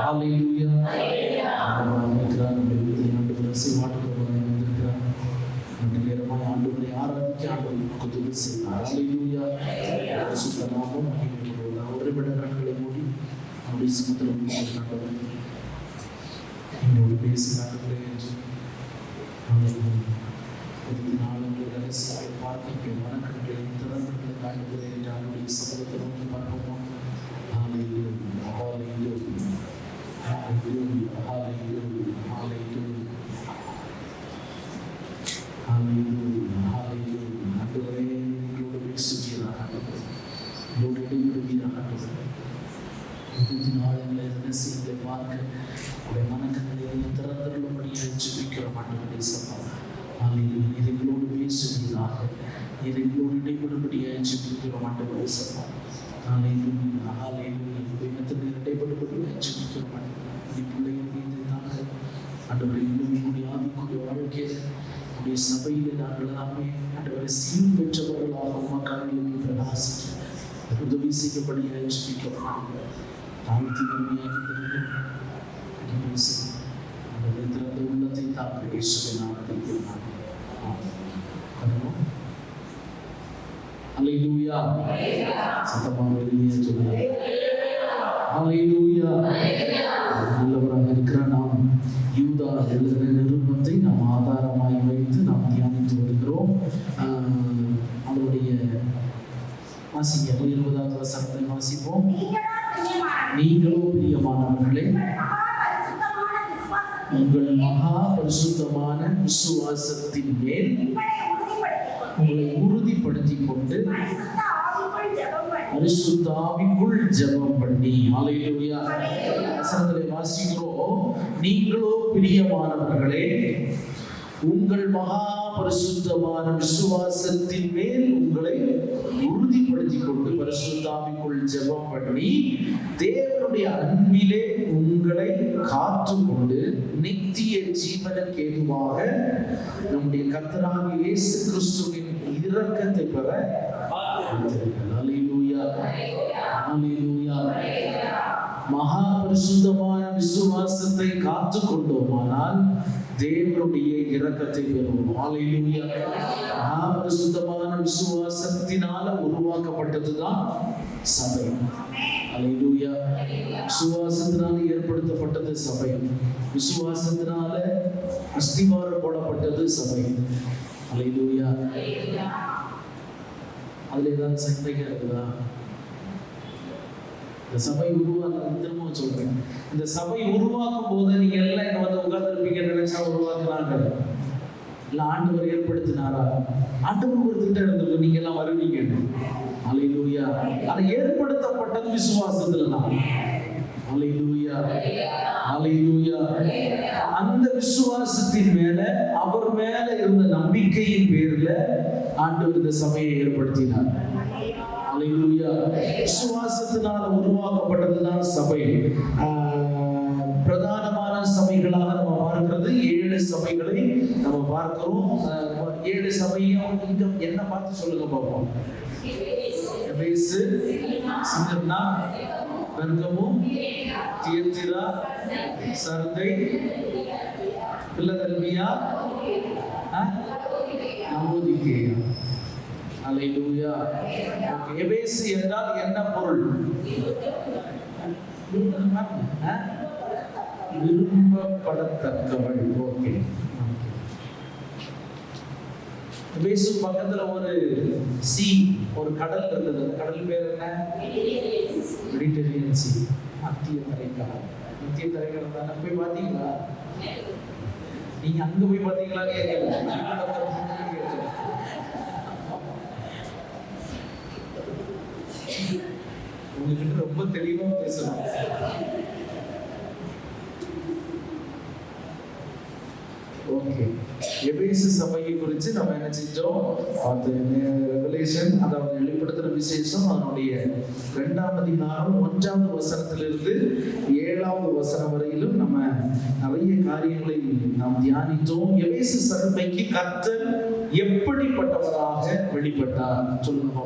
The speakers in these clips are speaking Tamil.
ஹalleluya. ஆண்டவராகிய நம்முடைய வீட்டில் ஆண்டவரை செய்வாட்டுகிறவராய் வந்திருக்கிறார். அந்த நேரமாய் ஆண்டவரை ஆராதிக்க ஆண்டவர் நமக்கு துணை செய்வார். ஹalleluya. பரிசுத்த நாமம் மகிமைப்படுவதாக. ஒரு நிமிட கண்களை மூடி நம்முடைய சமுத்திர ஆண்டவர் என்னோடு பேசினார்களே என்று நாளுடைய ரகசியங்களை பார்க்க வணக்கங்களை திறந்தங்களை காட்டுகிறேன் என்று அவருடைய சமூகத்தை நோக்கி பார்ப்போமா? ரகசியங்களை பார்க்க மனக்கங்களை திறந்தருளும்படியாக ஜெபிக்கிறோம். ஆண்டவரே சபா எங்களோடு பேசுவதாக எங்களோடு இடைபடும்படியாக ஜெபிக்கிறோம். ஆண்டவரே சபா இடைபடும்படியாக ஜெபிக்கிறோம். பிள்ளைகள் மீது நாங்கள் ஆண்டவரை இன்னும் ஆவிக்குரிய வாழ்க்கையில் நம்முடைய சபையில் நாங்கள் எல்லாமே ஆண்டவரை சீல் பெற்றவர்களாக மக்களுக்கு பிரகாசிக்க உதவி செய்யப்படியாக ஜெபிக்கிறோம். தாழ்த்தி நன்மையாக திறந்த உள்ளத்தை தாக்க இயேசுவின் நாமத்தில் ஹல்லேலூயா. சத்தமாக வெளியே சொல்லுங்க ஹல்லேலூயா. நல்லவராக இருக்கிற நாம் யூதா எழுதின நிருபத்தை நாம் ஆதாரமாய் வைத்து நாம் தியானித்து வருகிறோம். அவருடைய வாசிங்க 20வது வசனத்தை வாசிப்போம். நீங்களோ பிரியமானவர்களே உங்கள் மகா பரிசுத்தமான விசுவாசத்தின் மேல் உங்களை உறுதிப்படுத்திக் கொண்டு பரிசுத்த ஆவிக்குள் ஜெபம் பண்ணி. ஹல்லேலூயா. வசனத்தை வாசிக்கிறோம். நீங்களோ பிரியமானவர்களே உங்கள் மகா பரிசுத்தமான விசுவாசத்தின் மேல் உங்களை உறுதிப்படுத்திக் கொண்டு பரிசுத்த ஆவிக்குள் ஜெபம் பண்ணி தேவனுடைய அன்பிலே உங்களை காத்துக்கொண்டு நித்திய ஜீவனுக்கு ஏதுவாக நம்முடைய கர்த்தராகிய இயேசு கிறிஸ்துவின் இரக்கத்தை பெற ஹல்லேலூயா. ஹல்லேலூயா. மகா பரிசுத்தமான விசுவாசத்தை காத்துக்கொண்டோமானால் தேவனுடைய இரக்கத்தை பெறுவோம். ஹல்லேலூயா. மகா பரிசுத்தமான விசுவாசத்தினால உருவாக்கப்பட்டதுதான் சபை. ஹல்லேலூயா. விசுவாசத்தினால ஏற்படுத்தப்பட்டது சபை. விசுவாசத்தினால அஸ்திவாரம் போடப்பட்டது சபை. ஹல்லேலூயா. அதுல ஏதாவது சந்தேகம் இருக்குதா? இந்த சபை திரும்ப சொல்றேன், இந்த சபை உருவாக்கும் போது நீங்க எல்லாம் இங்க வந்து உட்கார்ந்துருப்பீங்க நினைச்சா உருவாக்குறாங்க இல்ல ஆண்டவர் ஏற்படுத்தினாரா? ஆண்டவர் ஒரு திட்டம் இருந்திருக்கு, நீங்க எல்லாம் வருவீங்க. ஹல்லேலூயா. அது ஏற்படுத்தப்பட்டது விசுவாசத்துல தான். ஹல்லேலூயா. ஹல்லேலூயா. அந்த விசுவாசத்தின் மேல அவர் மேல இருந்த நம்பிக்கையின் பேர்ல ஆண்டவர் இந்த சபையை ஏற்படுத்தினார். ஹல்லேலூயா. விசுவாசத்தினால உருவாக்கப்பட்டதுதான் சபை. பிரதானமான சபைகளாக நம்ம பார்க்கிறது 7 சபைகளை நம்ம பார்க்கிறோம். 7 சபையும் இங்க என்ன பார்த்து சொல்லுங்க பார்ப்போம். எபேசு, சிமிர்னா, பெர்கமு, தியத்திரா, சர்தை, பிலதெல்பியா, லவோதிகேயா. ஹல்லேலூயா. எபேசு என்றால் என்ன பொருள்? விரும்பப்படத்தக்கவள். ஓகே. எபேசு பக்கத்துல ஒரு ஒரு கடல் இருந்தது. அந்த கடல் பேர் என்ன? Mediterranean C. மத்திய தரைக்கடல். மத்திய தரைக்கடல் தானே. போய் பாத்தீங்களா? நீங்க அங்க போய் பாத்தீங்களா? உங்ககிட்ட ரொம்ப தெளிவா பேசணும். ஓகே. எபேசு சபையை குறித்து நம்ம என்ன செஞ்சோம்? ரெவலேஷன், அதாவது வெளிப்படுத்துற விசேஷம், அதனுடைய 2ஆம் அதிகாரம் 1ஆவது வசனத்திலிருந்து 7ஆவது வசனம் வரையிலும் நம்ம நிறைய காரியங்களை நாம் தியானித்தோம். எபேசு சபைக்கு கர்த்தர் எப்படிப்பட்டவராக வெளிப்பட்டார் சொல்லுங்க.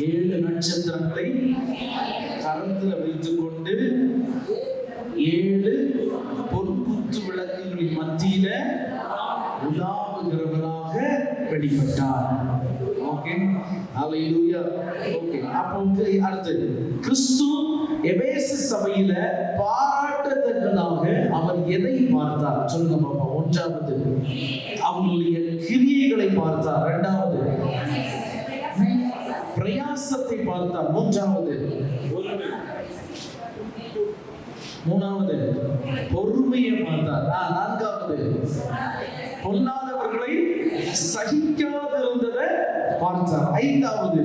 7 நட்சத்திரங்களை கரத்துல வைத்துக் கொண்டு 7 பொற்குத்து விளக்குகளின் மத்தியில உலாவுகிறவராக வெளிப்பட்டார். ஓகே, ஹல்லேலூயா. ஓகே, அப்போ அடுத்து கிறிஸ்து எபேசு சபையில பாராட்டத்தக்கதாக அவர் எதை பார்த்தார் சொல்லுங்க பாப்பா. ஒன்றாவது அவங்களுடைய கிரியைகளை பார்த்தார். இரண்டாவது பிரயாசத்தை பார்த்தார். மூணாவது பொறுமையை பார்த்தார். நான்காவது பொல்லாதவர்களை சகிக்காதிருந்ததை பார்த்தார். ஐந்தாவது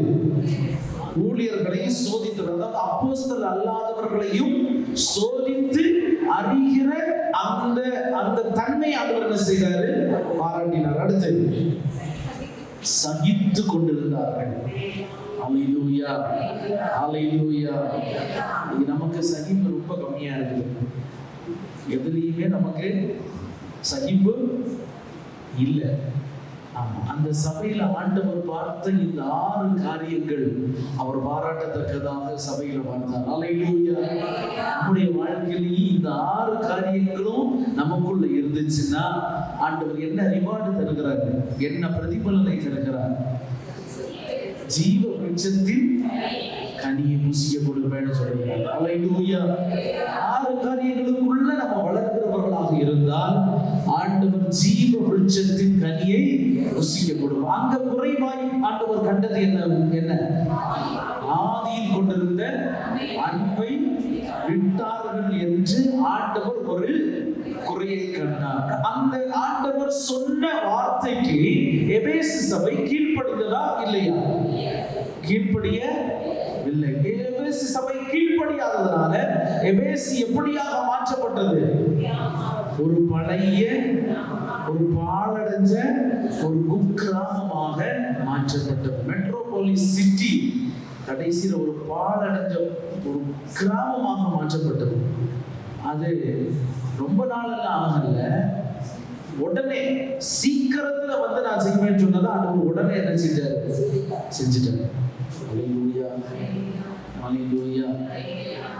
ஊழியர்களை சோதித்தவர், அதாவது அப்போஸ்தலர் அல்லாதவர்களையும் சோதித்து அறிகிற அந்த தன்மை ஆண்டவர் என்ன செய்தாரு? பாராட்டினார். அடுத்து சகித்து கொண்டிருந்தார்கள். ஹல்லேலூயா, ஹல்லேலூயா. நமக்கு சகிப்பு ரொம்ப கம்மியா இருக்குது. எதுலையுமே நமக்கு சகிப்பு இல்லை. அந்த சபையில ஆண்டவர் பார்த்த இந்த 6 காரியங்கள் அவர் பாராட்டத்தக்கதாக சபையில பார்த்தார். ஹல்லேலூயா. நம்முடைய வாழ்க்கையிலேயே இந்த 6 காரியங்களும் நமக்குள்ள இருந்துச்சுன்னா ஆண்டவர் என்ன ரிவார்டு தருகிறார், என்ன பிரதிபலனை தருகிறார்? ஜீவ விருட்சத்தின் கனியை புசிய கொடுப்பேன்னு சொல்கிறார். ஹல்லேலூயா. 6 காரியங்களுக்குள்ள நம்ம வளர்கிறவர்களாக இருந்தால் ஆண்டவர் ஜீவ விருட்சத்தின் கனியை புசிக்க கொடுப்பார். அங்க குறைவாய் ஆண்டவர் கண்டது என்ன? ஆதியில் கொண்டிருந்த அன்பை விட்டார்கள் என்று ஆண்டவர் ஒரு குறையை கண்டார். அந்த ஆண்டவர் சொன்ன வார்த்தைக்கு எபேசு சபை கீழ்ப்படிந்ததா இல்லையா? கீழ்ப்படியவில்லை. எபேசு சபை கீழ்ப்படியாததனால எபேசு எப்படியாக மாற்றப்பட்டது? ஒரு பழைய, ஒரு பாழடைஞ்ச, ஒரு குக்கிராமமாக மாற்றப்பட்டது. மெட்ரோபாலிஸ் சிட்டி கடைசியில் ஒரு பாழடைஞ்ச ஒரு கிராமமாக மாற்றப்பட்டது. அது ரொம்ப நாளெல்லாம் ஆகல, உடனே சீக்கிரத்துல நான் செய்வேன்னு சொன்னதா அது உடனே என்ன செஞ்சுட்டாரு. ஹல்லேலூயா, ஹல்லேலூயா.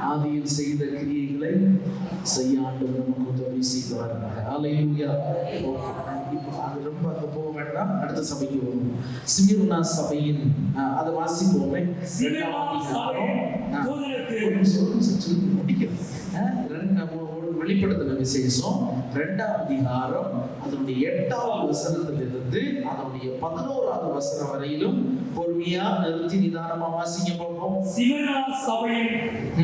ஆதியில் செய்த கிரியைகளை செய்ய ஆண்டவர் நமக்கு உதவி செய்வார்கள். ஹல்லேலூயா. இப்போ அது ரொம்ப அங்க போக வேண்டாம், அடுத்த சபைக்கு வரும். ஸ்மிர்னா சபையின் அதை வாசிப்போமே. வெளிப்படுத்தின விசேஷம் 2ஆம் அதிகாரம் அதனுடைய 8வது வசனத்திலிருந்து அதனுடைய 11வது வசனம் வரையிலும் பொறுமையா நிறுத்தி நிதானமா வாசிக்க பார்ப்போம். ஸ்மிர்னா சபையின்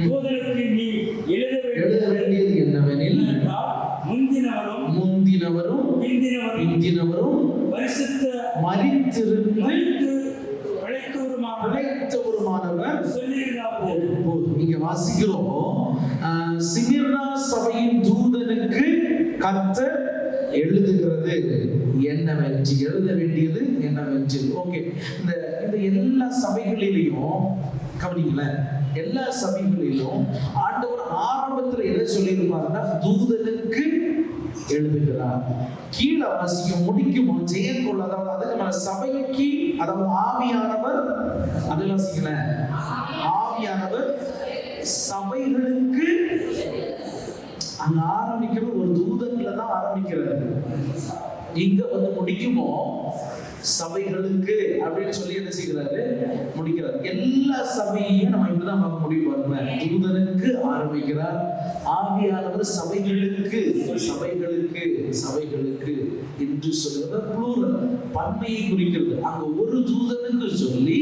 தூதனுக்கு நீ எழுத வேண்டியது என்னவெனில், முந்தினவரும் பிந்தினவரும் மரித்திருந்து பிழைத்தவருமானவர் இங்க வாசிக்கிறோம். ஸ்மிர்னா சபையின் தூதனுக்கு கர்த்தர் எழுதுகிறது என்னவென்று, எழுத வேண்டியது என்னவென்று. ஓகே, இந்த எல்லா சபைகளிலையும் கவனிங்களேன், எல்லா சபைகளிலும் ஆண்டவர் ஆரம்பத்தில் எதை சொல்லியிருப்பாருன்னா தூதனுக்கு எழுதுகிறார். கீழே வாசிக்கும் முடிக்கும் ஜெயங்கொள்ள, அதாவது அதுக்கு மேல சபைக்கு, அதாவது ஆவியானவர், அது வாசிக்கல, ஆவியானவர் சபைகளுக்கு அங்க ஆரம்பிக்கிறது ஒரு தூதன்ல தான் ஆரம்பிக்கிறாரு. இங்க முடிக்குமோ சபைகளுக்கு அப்படின்னு சொல்லி என்ன செய்கிறாரு, முடிக்கிறார். எல்லா சபையையும் நம்ம இப்படிதான் பார்க்க முடியும் பாருங்க. தூதனுக்கு ஆரம்பிக்கிறார், ஆவியானவர் சபைகளுக்கு என்று சொல்றது ப்ளூரல், பன்மையை குறிக்கிறது. அங்க ஒரு தூதனுக்கு சொல்லி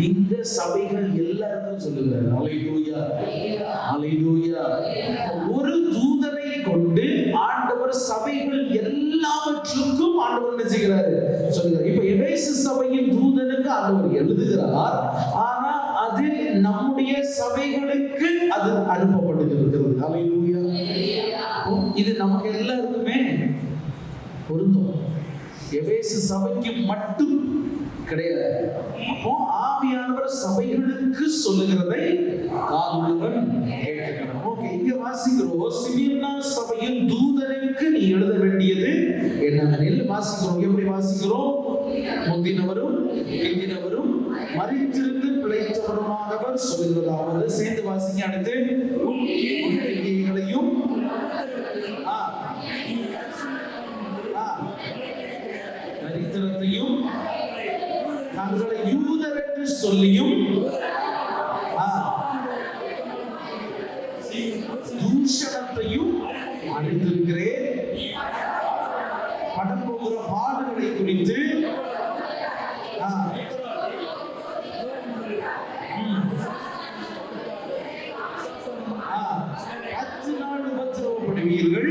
இந்த சபைகள் எல்லாருக்கும் சொல்லுகிறார். ஹல்லேலூயா, ஹல்லேலூயா. ஒரு தூதனை கொண்டு ஆண்டவர் சபைகள் எல்லாவற்றுக்கும் ஆண்டவர் என்ன செய்கிறாரு சொல்லுகிறார். இப்ப எபேசு சபையின் தூதனுக்கு ஆண்டவர் எழுதுகிறார், ஆனா அது நம்முடைய சபைகளுக்கு அது அனுப்பப்பட்டிருக்கிறது. ஹல்லேலூயா. இது நமக்கு எல்லாருக்குமே பொருந்தும், எபேசு சபைக்கு மட்டும் கிடையாது. அப்போ ஆவியானவர் சபைகளுக்கு சொல்லுகிறதை காதுள்ளவன் கேட்கணும். ஓகே, இங்க வாசிக்கிறோம். ஸ்மிர்னா சபையின் தூதனுக்கு நீ எழுத வேண்டியது என்னவெனில் வாசிக்கிறோம். எப்படி வாசிக்கிறோம்? முந்தினவரும் பிந்தினவரும் மரித்திருந்து பிழைத்தவருமானவர் சொல்லுகிறதாவது. சேர்ந்து வாசிங்க. அடுத்து கிரியைகளையும் ஆ, ஆ, தரித்திரத்தையும் தங்களை யூதர் என்று சொல்லியும் ஆ, தூஷணத்தையும் அறிந்திருக்கிறேன். படப்போகிற பாடுகளை குறித்து ஆ, ஆ, 10 நாள் உபத்திரவப்படுவீர்கள்,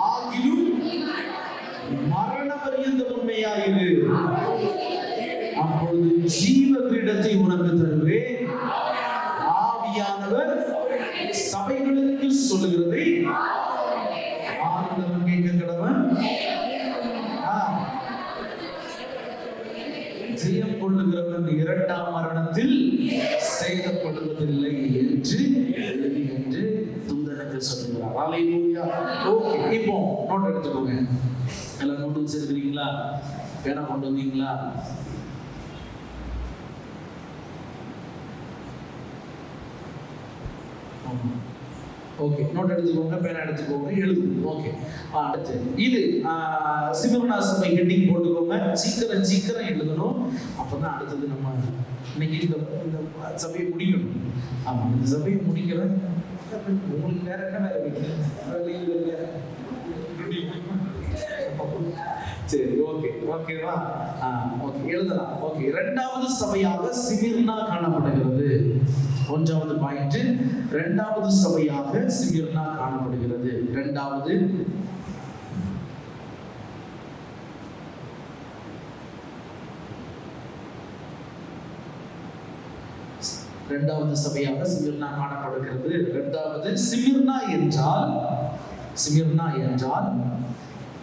ஆகிலும் மரண பரியந்த உண்மையாயிரு. அப்பொழுது ஜீவ கிரீடத்தை உனக்கு தருவேன். ஆவியானவர் சபைகளுக்கு சொல்லுகிறதை ஆனந்தவன் கேட்க கடவன். ஜெயம் கொள்ளுகிறவன் இரண்டாம் மரணத்தில் சேதப்படுவதில்லை என்று தூதனுக்கு சொல்லுகிறார். அல்லேலூயா. ஓகே, இப்போ நோட் எடுத்துக்கோங்க. எல்லாம் நோட் வச்சிருக்கிறீங்களா? பேனா கொண்டு வந்தீங்களா? ஓகே, நோட் எடுத்துக்கோங்க, பேனா எடுத்துக்கோங்க, எழுது. ஓகே, அடுத்து இது சிமிர்னா சபை ஹெட்டிங் போட்டுக்கோங்க. சீக்கிரம் சீக்கிரம் எழுதணும். அப்பதான் அடுத்தது நம்ம இன்னைக்கு இந்த சபையை முடிக்கணும். ஆமா, இந்த சபையை முடிக்கிறேன். உங்களுக்கு வேற என்ன வேலை வைக்கிறேன்? சரி, ஓகே, ஓகேவா? ஓகே, எழுதலாம். ஓகே, இரண்டாவது சபையாக சிமிர்னா காணப்படுகிறது. ஒன்றாவது பாயிண்ட், இரண்டாவது சபையாக சிமிர்னா காணப்படுகிறது. இரண்டாவது சபையாக சிமிர்னா காணப்படுகிறது. இரண்டாவது சிமிர்னா என்றால்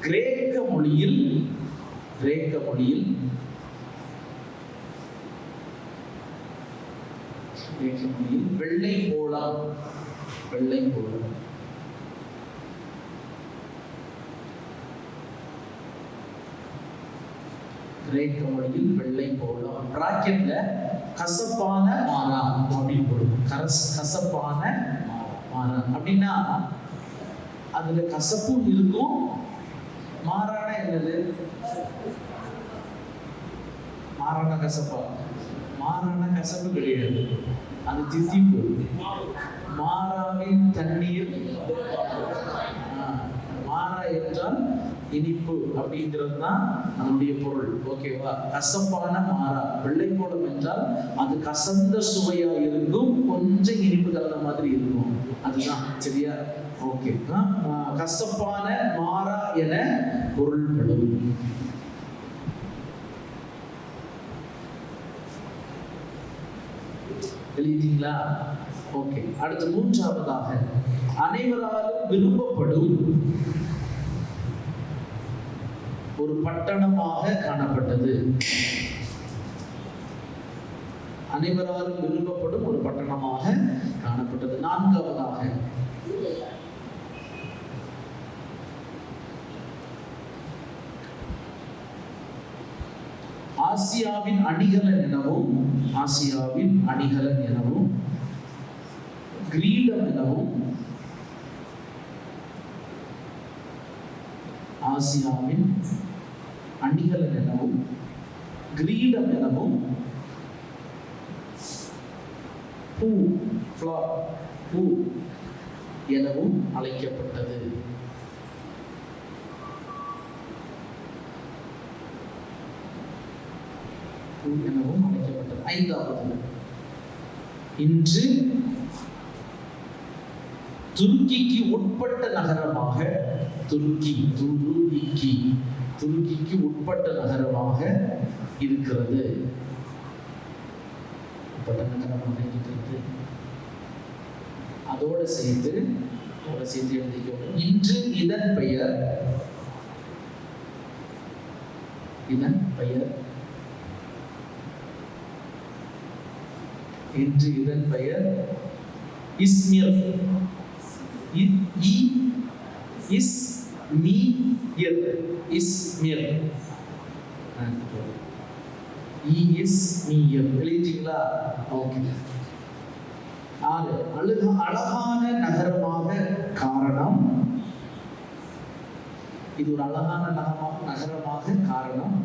கிரேக்க மொழியில் வெள்ளை போலம். கிரேக்க மொழியில் வெள்ளை போலம். பிராக்கெட்ல கசப்பான மாறா அப்படின்னு போடுவோம். கசப்பான மாறா அப்படின்னா அதுல கசப்பும் இருக்கும். மாறான என்னது? மாறான கசப்பா? மாறான கசப்பு கிடையாது, அது தித்திப்பு. மாறாவின் தண்ணீர். மாறா என்றால் இனிப்பு அப்படிங்கிறது தான் அதனுடைய பொருள். ஓகேவா? கசப்பான மாறா. வெள்ளை போலம் என்றால் அது கசந்த சுவையா இருக்கும், கொஞ்சம் இனிப்பு கலந்த மாதிரி இருக்கும். அதுதான், சரியா? ஓகே, கசப்பான மாறா என பொருள்படும். எழுதிட்டீங்களா? ஓகே, அடுத்து மூன்றாவதாக அனைவராலும் விரும்பப்படும் ஒரு பட்டணமாக காணப்பட்டது. அனைவராலும் விரும்பப்படும் ஒரு பட்டணமாக காணப்பட்டது. நான்காவதாக ஆசியாவின் அணிகலன் எனவும் கிரீடம் எனவும் ஆசியாவின் அணிகலன் எனவும் கிரீடம் எனவும் பூ எனவும் அழைக்கப்பட்டது. எனவும் அழைக்கப்பட்டது. ஐந்தாவது, இன்று துருக்கிக்கு உட்பட்ட நகரமாக துருக்கிக்கு உட்பட்ட நகரமாக இருக்கிறது. அதோடு சேர்த்து எழுதிக்கோங்க. இன்று இதன் பெயர் இஸ்மிர். எழுதிட்டீங்களா? ஓகே. அழகான நகரமாக காரணம் இது ஒரு அழகான நகரமாக காரணம்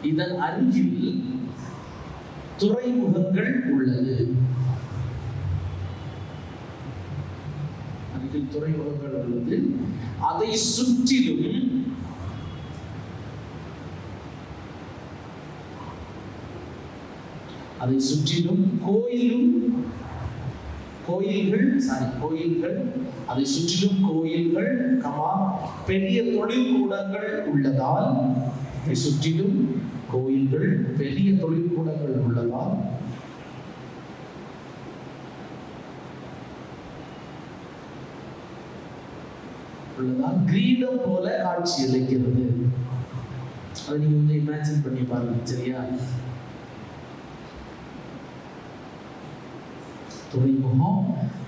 இதன் அருகில் துறைமுகங்கள் உள்ளது. அருகில் துறைமுகங்கள் உள்ளது. அதை சுற்றிலும் கோயில்கள், அதை சுற்றிலும் கோயில்கள், பெரிய தொழிற்கூடங்கள் உள்ளதால், அதை சுற்றிலும் கோயில்கள், பெரிய தொழிற்கூடங்கள் உள்ளதால் கிரீடம் போல காட்சி அளிக்கிறது. அதை நீங்க கொஞ்சம் இமேஜின் பண்ணி பாருங்க. சரியா? துறைமுகம்,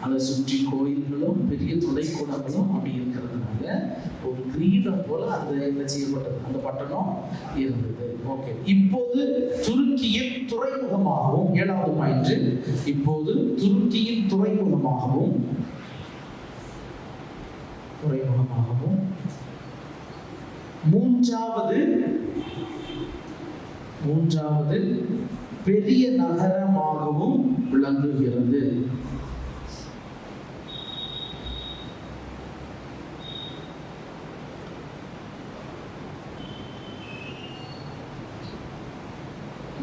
அதை சுற்றி கோயில்களும் பெரிய தொலைக்கூடங்களும் அப்படி இருக்கிறதுனால ஒரு கிரீடம் போல அந்த என்ன செய்யப்பட்டது, அந்த பட்டணம் இருந்தது. ஓகே, இப்போது துருக்கியின் துறைமுகமாகவும், 7வது பாயிண்ட், இப்போது துருக்கியின் துறைமுகமாகவும் மூன்றாவது பெரிய நகரமாகவும் விளங்குகிறது.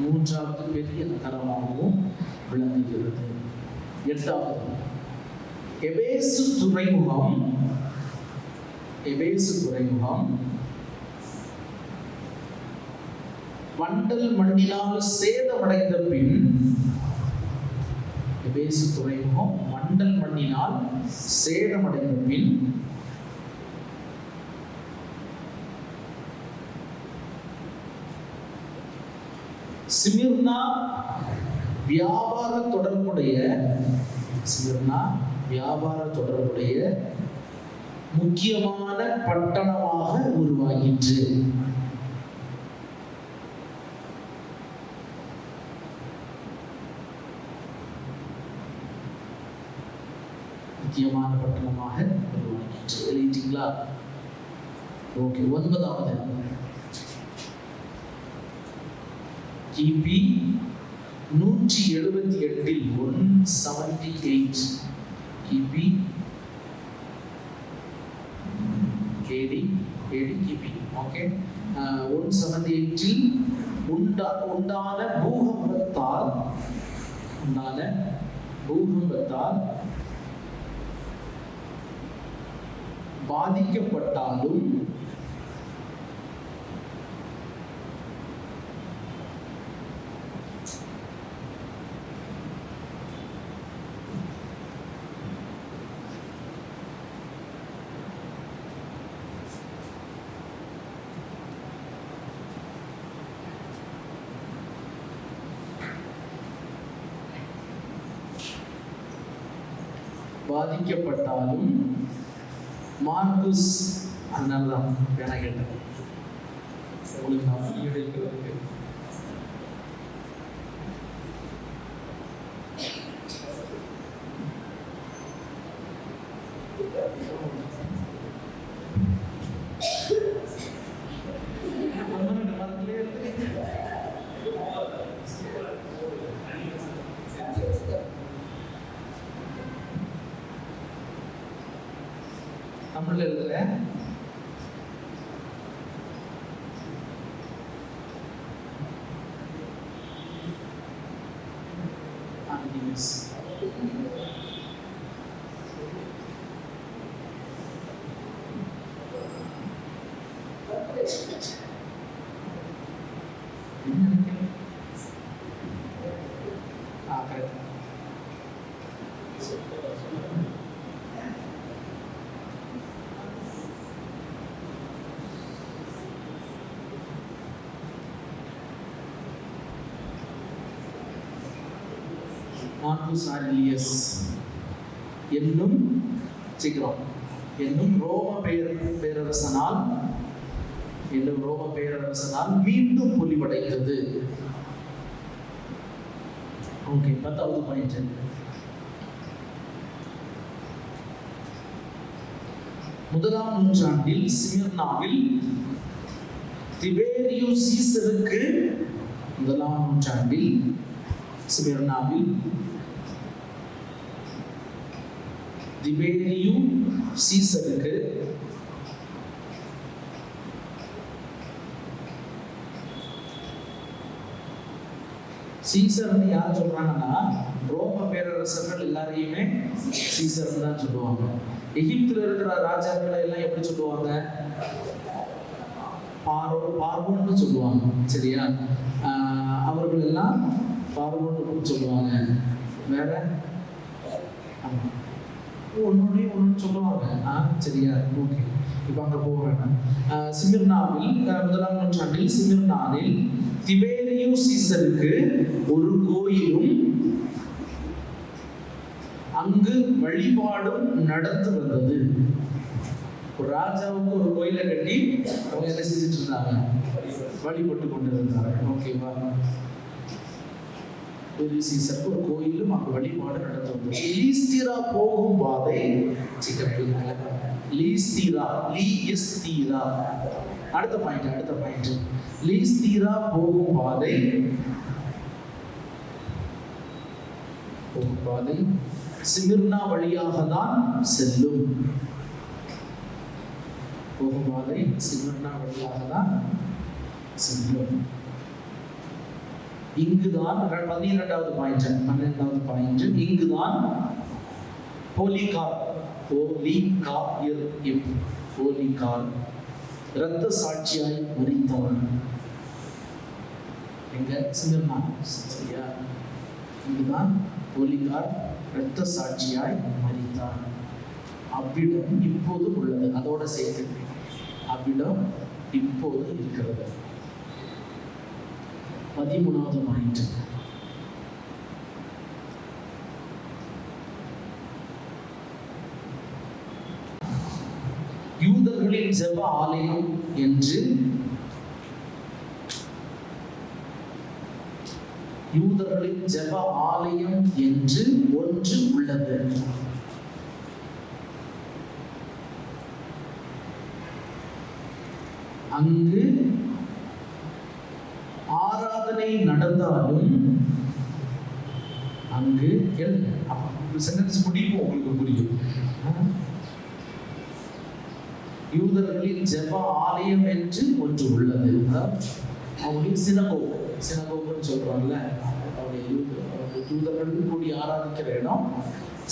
மூன்றாவது பெரிய நகரமாகவும் விளங்குகிறது. 8வது எபேசு துறைமுகம் வண்டல் மண்ணினால் சேதமடைந்த பின், எபேசு துறைமுகம் வண்டல் மண்ணினால் சேதமடைந்த பின் ஸ்மிர்னா வியாபார தொடர்புடைய முக்கியமான பட்டணமாக உருவாகிற்று. முக்கியமான பட்டணமாக உருவாகிற்று. எழுதிட்டீங்களா? ஓகே. 9வது கிபி 178 178 கிபி கிபி ஓகே 178 உண்டான பூகம்பத்தால் பாதிக்கப்பட்டாலும் மார்க்குஸ், அதனாலதான் வேணா கேட்டேன் உங்களுக்கு நான் ஈடுக்கிறதுக்கு. தமிழ்ல எழுதுறேன். மார்க்குஸ் ஆரிலியஸ் என்னும் ரோம பேரரசனால் மீண்டும் பொலிவடைந்தது. ஓகே. 10வது பாயிண்ட் முதலாம் நூற்றாண்டில் சிமிர்னாவில் திபேரியு சீசருக்கு முதலாம் நூற்றாண்டில் சிமிர்னாவில் திபேரியு சீசருக்கு சீசர்னு யார் சொல்றாங்கன்னா ரோம பேரரசர்கள் எல்லாரையுமே சீசர்னு தான் சொல்லுவாங்க. எகிப்துல இருக்கிற ராஜாக்களை எல்லாம் எப்படி சொல்லுவாங்க? பார்வோன்னு சொல்லுவாங்க. சரியா? அவர்கள் எல்லாம் பார்வோன்னு சொல்லுவாங்க. வேற ஒன்னு சொல்லுவாங்க. சரியா? ஓகே, இப்போ அங்க போக வேண்டாம். சிமிர்னாவில் முதலாம் நூற்றாண்டில் சிமிர்னாவில் திபேரியு சீசருக்கு ஒரு கோயிலும் அங்கு வழிபாடும் நடந்து வந்தது. ஒரு ராஜாவுக்கு ஒரு கோயிலை கட்டி அவங்க என்ன செஞ்சுட்டு இருந்தாங்க? வழிபட்டு கொண்டு இருந்தாங்க. ஓகேவா? சீசருக்கு ஒரு கோயிலும் அங்கு வழிபாடு நடந்து வந்தது. லீஸ்திரா போகும் பாதை லீஸ்திரா அடுத்த பாயிண்ட் லீஸ்திரா போகும் பாதை சிமிர்னா வழியாக தான் செல்லும். போகும் பாதை சிமிர்னா வழியாக தான் செல்லும். இங்குதான் 12வது பாயிண்ட் இங்குதான் போலிகார் இரத்த சாட்சியாய் மரித்தவன். எங்க? சிமிர்னா. சரியா? இங்குதான் போலிகார் இரத்த சாட்சியாய் மரித்தான். அவ்விடம் இப்போது உள்ளது. அதோட சேர்த்து அவ்விடம் இப்போது இருக்கிறது. 13வது பாயிண்ட் யூதர்களின் ஜெப ஆலயம் என்று ஒன்று உள்ளது. அங்கு ஆராதனை நடந்தாலும் அங்கு சென்டென்ஸ் முடியும், உங்களுக்கு புரியும். யூதர்களின் ஜெப ஆலயம் என்று ஒன்று உள்ளது. அவங்களுடைய சினகோகுன்னு சொல்றாங்கல்ல, அவருடைய யூதர்கள் கூடி ஆராதிக்கிற இடம்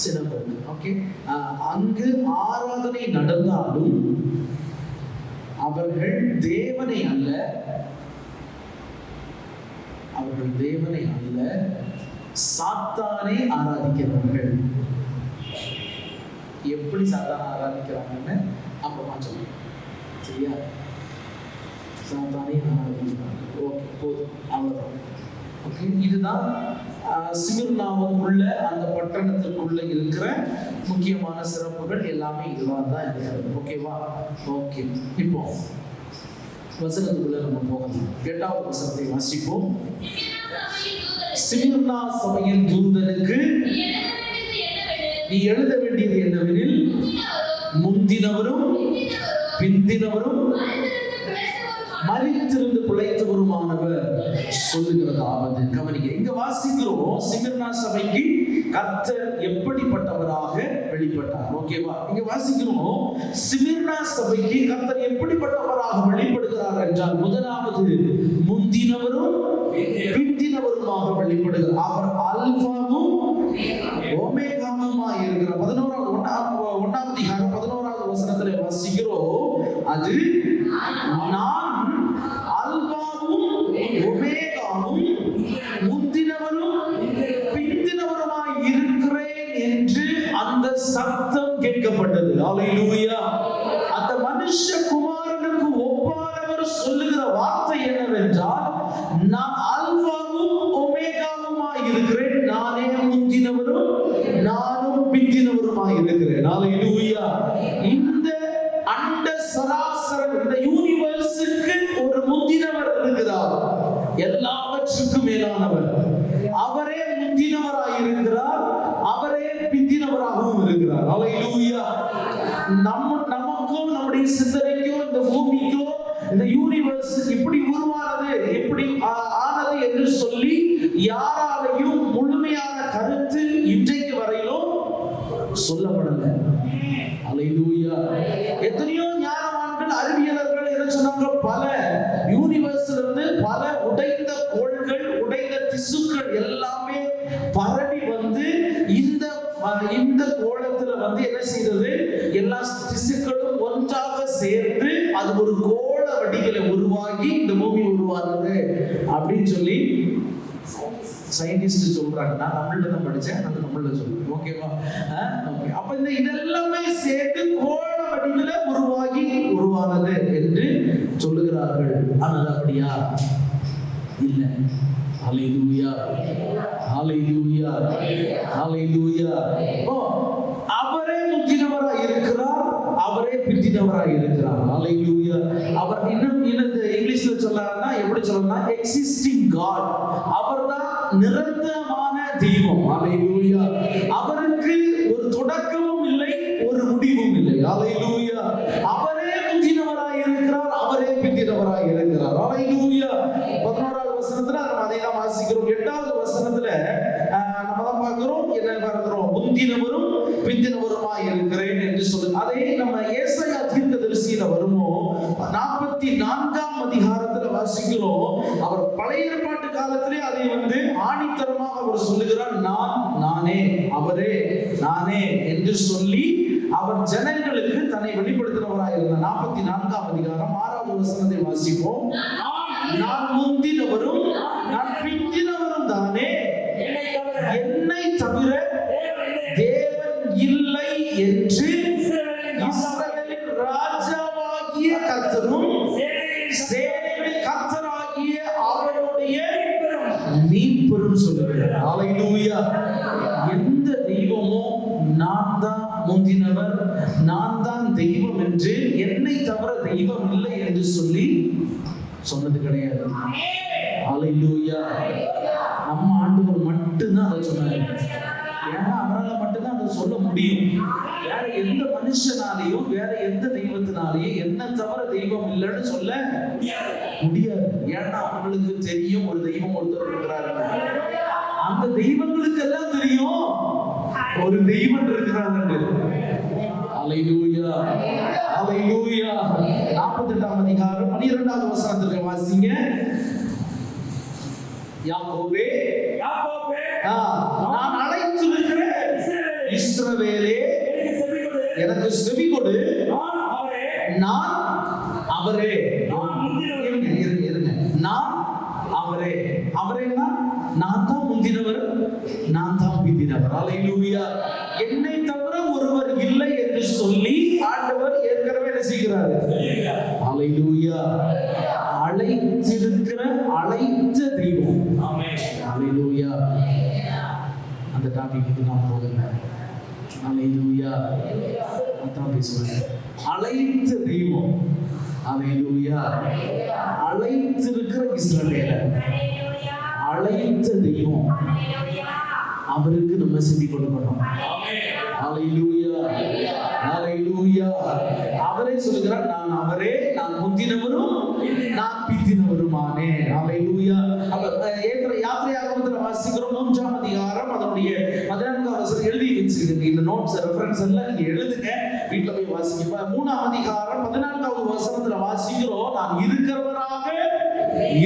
சினகோகு. ஓகே, அங்கு ஆராதனை நடந்தாலும் அவர்கள் தேவனை அல்ல சாத்தானை ஆராதிக்கிறார்கள். எப்படி சாத்தானை ஆராதிக்கிறாங்கன்னு அப்புறமா சொல்லுங்க. சரியா? சாத்தானை ஆராதிக்கிறார்கள். ஓகே, போதும், அவ்வளவுதான். ஓகே, இதுதான் சிமிர்னாவுக்குள்ள அந்த பட்டணத்திற்குள்ள இருக்கிற முக்கியமான சிறப்புகள் எல்லாமே இதுதான் தான் இருக்கிறது. ஓகேவா? ஓகே, இப்போ வசனத்துக்குள்ள நம்ம போகலாம். 8வது வசனத்தை வாசிப்போம். சிமிர்னா சபையின் தூதனுக்கு நீ எழுத வேண்டியது என்னவெனில், முந்தினவரும் பிந்தினவரும் மரித்திருந்து பிழைத்தவருமானவர் சொல்லுகிறதாவது. கவனிங்க, இங்க வாசிக்கிறோம் சிமிர்னா சபைக்கு கர்த்தர் எப்படிப்பட்டவராக வெளிப்பட்டார். ஓகேவா? இங்க வாசிக்கிறோம் சிமிர்னா சபைக்கு கர்த்தர் எப்படிப்பட்டவராக வெளிப்படுகிறார் என்றால், முதலாவது முந்தினவரும் பிந்தினவருமாக வெளிப்படுகிறார். அவர் அல்பாவும் ஓமேகாவுமாய் இருக்கிறார். 1ஆம் அதிகாரம் 11வது வசனத்தில் வாசிக்கிறோம், அது நான் அல்பாவும் ஒமேகாவும் முந்தினவரும் பிந்தினவருமாய் இருக்கிறேன் என்று அந்த சத்தம் கேட்கப்பட்டது. அல்லேலூயா! அந்த மனுஷகுமாரனுக்கு ஒப்பானவர் சொல்லுகிற வார்த்தை என்னவென்றால், நான் அல்பாவும் ஒமேகாவுமாய் இருக்கிறேன், நானே முந்தினவரும் நானும் பிந்தினவருமாய் இருக்கிறேன். அல்லேலூயா! இந்த அண்ட சராசரம், இந்த யூனிவர்ஸுக்கு ஒரு முந்தினவர் இருக்கிறார், எல்லாவற்றுக்கும் மேலானவர். அவரே முந்தினவராய் இருக்கிறார், அவரே பிந்தினவராகவும் இருக்கிறார். அல்லேலூயா! நமக்கு நம்மளுடைய சிந்தனைக்கோ இந்த பூமிக்கோ இந்த யூனிவர்ஸ் இப்படி உருவானது, எப்படி ஆனது என்று சொல்லி யாராலையும் முழுமையான கருத்து இன்றைக்கு வரையிலும் சொல்லப்படல. அல்லேலூயா. எத்தனையோ ஞானவான்கள், அறிவியலர்கள் என்ன சொன்னாங்க, பல யூனிவர்ஸ்ல இருந்து பல உடைந்த கோள்கள், உடைந்த திசுக்கள் எல்லாமே பரவி வந்து இந்த கோளத்துல வந்து என்ன செய்தது, எல்லா திசுக்களும் ஒன்றாக சேர்ந்து அது ஒரு கோள வடிகளை உருவாகி இந்த பூமி உருவானது அப்படின்னு சொல்லி சயின்டிஸ்ட் சொல்றாங்க. நான் தமிழ்ல தான் படிச்சேன், நான் தமிழ்ல சொல்றேன். ஓகேவா? ஓகே. அப்ப இந்த இதெல்லாமே சேர்த்து கோள வடிவில உருவானது என்று சொல்லுகிறார்கள். ஆனால் அப்படியா? இல்லை. ஹல்லேலூயா, ஹல்லேலூயா, ஹல்லேலூயா. அவரே முந்தினவராய் இருக்கிறார், அவரே பிந்தினவராய் இருக்கிறார். ஹல்லேலூயா. அவர் இன்னும் இங்கிலீஷ்ல சொல்லாருன்னா எப்படி சொல்லலாம், எக்ஸிஸ்டிங் காட். அவர்தான் நிரந்தரமான தெய்வம். ஹல்லேலூயா. அவருக்கு ஒரு தொடக்கமும் இல்லை, ஒரு முடிவும் இல்லை. ஹல்லேலூயா. அவரே முந்தினவராய் இருக்கிறார், அவரே பிந்தினவராய் இருக்கிறார். ஹல்லேலூயா. 11வது வசனத்துல நம்ம அதை தான் வாசிக்கிறோம். 8வது வசனத்துல நம்ம தான் பார்க்கிறோம், என்ன பார்க்கிறோம், முந்தினவரும் பிந்தினவருமாய் இருக்கிறேன் என்று சொல்லுங்க. அதை நம்ம ஏசாயா தீர்க்கதரிசியில வருமோ 44ஆம் அதிகாரத்துல வாசிக்கிறோம். அவர் பழைய ஏற்பாட்டு காலத்திலே அதை வந்து ஆணித்தரமாக அவர் சொல்லுகிறார், நானே, அவரே, நானே என்று சொல்லி அவர் ஜனங்களுக்கு தன்னை வெளிப்படுத்தினவராய் இருந்தார். 44ஆம் அதிகாரம் 6வது வசனத்தை வாசிப்போம். நான் முந்தினவரும் நான் பிந்தினவரும் தானே, என்னை தவிர தேவன் இல்லை என்று இஸ்ரவேலின் ராஜாவாகிய கர்த்தரும் சேனைகளின் கர்த்தராகிய அவருடைய மீட்பரும் சொல்லுகிறார். ஹல்லேலூயா. எந்த தெய்வமோ நான் தான் முந்தினவர், நான் தான் தெய்வம் என்று, என்னை தவிர தெய்வம் இல்லை என்று சொல்லி சொன்னது கிடையாது. ஹல்லேலூயா. நம்ம ஆண்டவர் மட்டும்தான் அதை சொன்னாரு. ஏன்னா அவரால் மட்டும்தான் அதை சொல்ல முடியும். வேற எந்த மனுஷனாலையும் வேற எந்த தெய்வத்தினாலையும் என்ன தவிர தெய்வம் இல்லைன்னு சொல்ல முடியாது. ஏன்னா அவங்களுக்கு தெரியும் ஒரு தெய்வம் ஒருத்தர் இருக்கிறாரு. அந்த தெய்வங்களுக்கு எல்லாம் தெரியும் ஒரு தெய்வம் இருக்கிறாரு. ஹல்லேலூயா, ஹல்லேலூயா. 48ஆம் அதிகாரம் 12வது வசனத்தை வாசிங்க. யாக்கோபே, நான் அழைத்திருக்கிற இஸ்ரவேலே எனக்கு செவி கொடு, நான் அவரே. இருங்க, நான் அவரே. அவரேனா நான் தான் முந்தினவர், நான் தான் பிந்தினவர். ஹல்லேலூயா. என்னை தவிர ஒருவர் இல்லை என்று சொல்லி ஆண்டவர் ஏற்கனவே என்ன செய்கிறார்? ஹல்லேலூயா. அழைத்திருக்கிற அழைத்த தெய்வம். ஹல்லேலூயா. அந்த டாபிக்கு நான் போகல. ஹல்லேலூயா. அதான் பேசுவாங்க. அழைத்த தெய்வம். ஹல்லேலூயா. அழைத்திருக்கிற இஸ்ரவேலர், அழைத்த தெய்வம். அவருக்கு நம்ம செவி கொடுக்கணும். ஹல்லேலூயா, ஹல்லேலூயா. அவரே சொல்கிறார், நான் அவரே, நான் முந்தினவரும் நான் பிந்தினவருமானே. ஹல்லேலூயா. அப்ப யாத்திரையாகமத்துல வாசிக்கிறோம் 3ஆம் அதிகாரம் அதனுடைய 14வது வசனம் எழுதி வச்சிருக்கீங்க. இந்த நோட்ஸ் ரெஃபரன்ஸ் எல்லாம் நீங்க எழுதுங்க, வீட்ல போய் வாசிங்க. 3ஆம் அதிகாரம் 14வது வசனத்துல வாசிக்கிறோம், நான் இருக்கிறவராக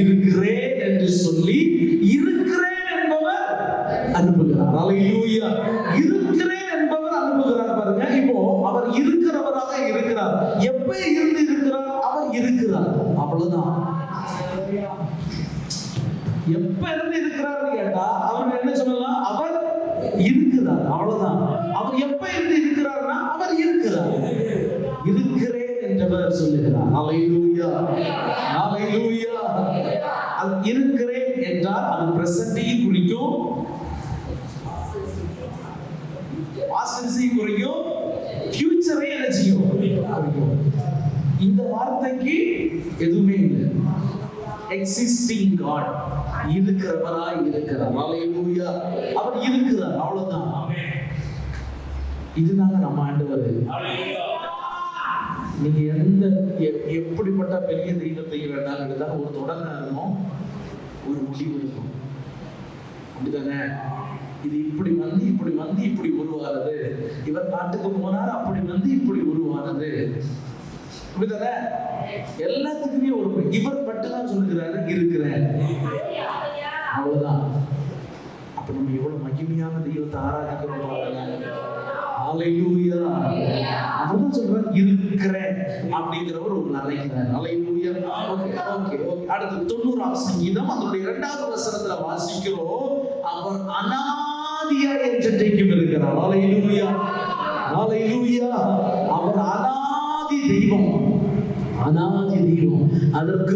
இருக்கிறேன் என்று சொல்லி இருக்கிறேன் என்பவர் அனுப்புகிறார். ஹல்லேலூயா. இருக்கிறேன் என்பவர் அனுப்புகிறார். பாருங்க, இப்போ அவர் இருக்கிறவராக இருக்கிறார். எப்ப இருந்து இருக்கிறார்? அவர் இருக்கிறார், அவ்வளவுதான். எப்ப இருந்து இருக்கிறார்னு கேட்டா அவர் என்ன சொல்லலாம்? அவர் இருக்கிறார், அவ்வளவுதான். அவர் எப்ப இருந்து இருக்கிறார்னா அவர் இருக்கிறார். இருக்கிறேன் என்றவர் சொல்லுகிறார். ஹல்லேலூயா, ஹல்லேலூயா. அது இருக்கிறேன் என்றால் அது பிரசன்ட்டையும் குறிக்கும், பாஸ்டன்ஸையும் குறிக்கும், ஃபியூச்சரை என்ன செய்யும்? குறிக்கும். இந்த வார்த்தைக்கு எதுவுமே இல்லை. எக்ஸிஸ்டிங் காட், இருக்கிறவராய் இருக்கிறார். ஹல்லேலூயா. அவர் இருக்கிறார், அவ்வளவுதான். இதுதாங்க நம்ம ஆண்டவர். நீங்க எப்படிப்பட்ட பெரிய தெய்வத்தை வேண்டாம் எடுத்தால் ஒரு தொடக்கம் இருக்கும், ஒரு முடிவு இருக்கும். அப்படிதானே? இது இப்படி வந்து இப்படி உருவானது, இவர் காட்டுக்கு போனார் அப்படி வந்து இப்படி உருவானது. அப்படிதானே? எல்லாத்துக்குமே ஒரு இவர் மட்டும்தான் சொல்லுகிறாரு இருக்கிறேன், அவ்வளவுதான். அப்ப நம்ம எவ்வளவு மகிமையான தெய்வத்தை ஆராதிக்கிறோம் பாருங்க. ஹல்லேலூயா. அவர்தான் சொல்றாரு இருக்கிறேன் அப்படிங்கிறவர் உங்களை அழைக்கிறார். ஹல்லேலூயா. ஓகே. அடுத்து 90ஆம் சங்கீதம் அதனுடைய 2வது வசனத்துல வாசிக்கிறோம், அவர் அநாதியாய் என்றைக்கும் இருக்கிறார். ஹல்லேலூயா. அவர் அநாதி தெய்வம். அதற்கு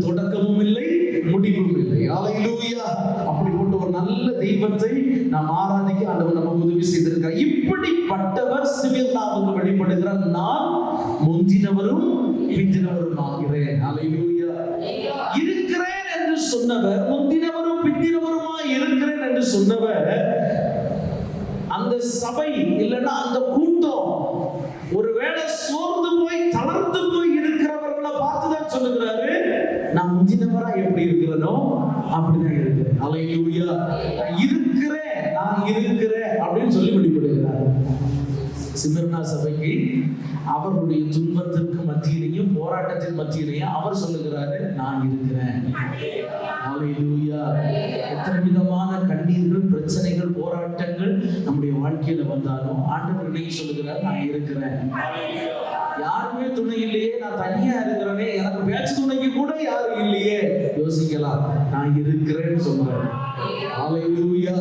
தொடக்கமும் இல்லை, முடிவும் இல்லை. ஹல்லேலூயா. அப்படிப்பட்ட ஒரு நல்ல தெய்வத்தை நாம் ஆராதிக்க ஆண்டவர் நமக்கு உதவி செய்திருக்கிறார். இப்படிப்பட்டவர் சிமிர்னாவுக்கு வெளிப்படுகிறார், நான் முந்தினவரும் பிந்தினவரும் ஆகிறேன். ஹல்லேலூயா. இருக்கிறேன் என்று சொன்னவர், முந்தினவரும் பிந்தினவருமாய் இருக்கிறேன் என்று சொன்னவர், அந்த சபை இல்லைன்னா அந்த கூட்டம் ஒருவேளை சோர்ந்து போய் தளர்ந்து போய் இருக்கிறவர்களை பார்த்துதான் சொல்லுகிறாரு, நான் முந்தினவரா எப்படி இருக்கிறனோ அப்படிதான் இருக்கிறேன். ஹல்லேலூயா. நான் இருக்கிறேன் அப்படின்னு சொல்லி வெளிப்படுகிறார். சிமிர்னா சபைக்கு அவருடைய துன்பத்திற்கு மத்தியிலையும் போராட்டத்தின் மத்தியிலையும் அவர் சொல்லுகிறாரு, நான் இருக்கிறேன். ஹல்லேலூயா. எத்தனை விதமான கண்ணீர்கள், பிரச்சனைகள், போராட்டங்கள் நம்முடைய வாழ்க்கையில வந்தாலும் ஆண்டவர் இன்னைக்கு சொல்லுகிறார், நான் இருக்கிறேன். யாருமே துணை இல்லையே, நான் தனியா இருக்கிறேனே, எனக்கு பேச்சு துணைக்கு கூட யாரும் இல்லையே யோசிக்கலாம், நான் இருக்கிறேன்னு சொல்றேன். ஹல்லேலூயா.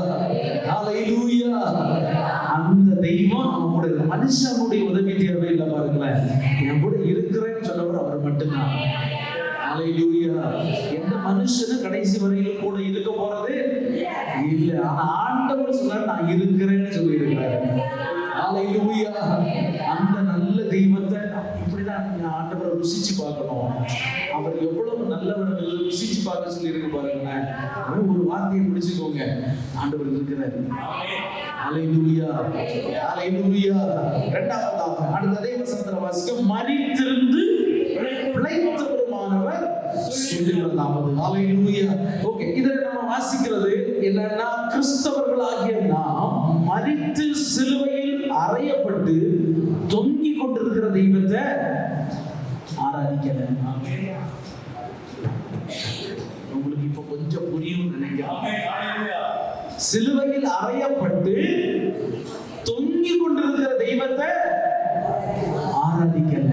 அந்த தெய்வம் நம்ம கூட இருக்கு. மனுஷனுடைய உதவி தேவையில்லை பாருங்களேன், என் கூட இருக்கிறேன்னு சொன்னவர் அவர் மட்டும்தான். ஹல்லேலூயா. எந்த மனுஷனும் கடைசி வரையிலும் கூட இருக்க போறது இல்ல. ஆனா ஆண்டவர் சொன்னார், நான் இருக்கிறேன்னு சொல்லி இருக்கிறார். ஹல்லேலூயா. அந்த நல்ல தெய்வத்தை இப்படிதான் ஆண்டவரை ருசிச்சு பார்க்கணும். அவர் எவ்வளவு நல்லவர் ருசிச்சு பார்க்க சொல்லி இருக்கு பாருங்க. ஒரு வார்த்தையை பிடிச்சுக்கோங்க, ஆண்டவர் இருக்கிறார். ஹல்லேலூயா. இரண்டாவதாக அடுத்ததே வசனத்துல வாசிக்க, மரித்திருந்து பிழைத்தவருமானவர் சொல்லுகிறதாவது. ஹல்லேலூயா. ஓகே, இதை நம்ம வாசிக்கிறது என்னன்னா, கிறிஸ்தவர்களாகிய நாம் மரித்து சிலுவையில் அறையப்பட்டு தொங்கிக் கொண்டிருக்கிற தெய்வத்தை ஆராதிக்கல. உங்களுக்கு இப்ப கொஞ்சம் புரியும் நினைக்கிறேன். சிலுவையில் அறையப்பட்டு தொங்கிக் கொண்டிருக்கிற தெய்வத்தை ஆராதிக்கல.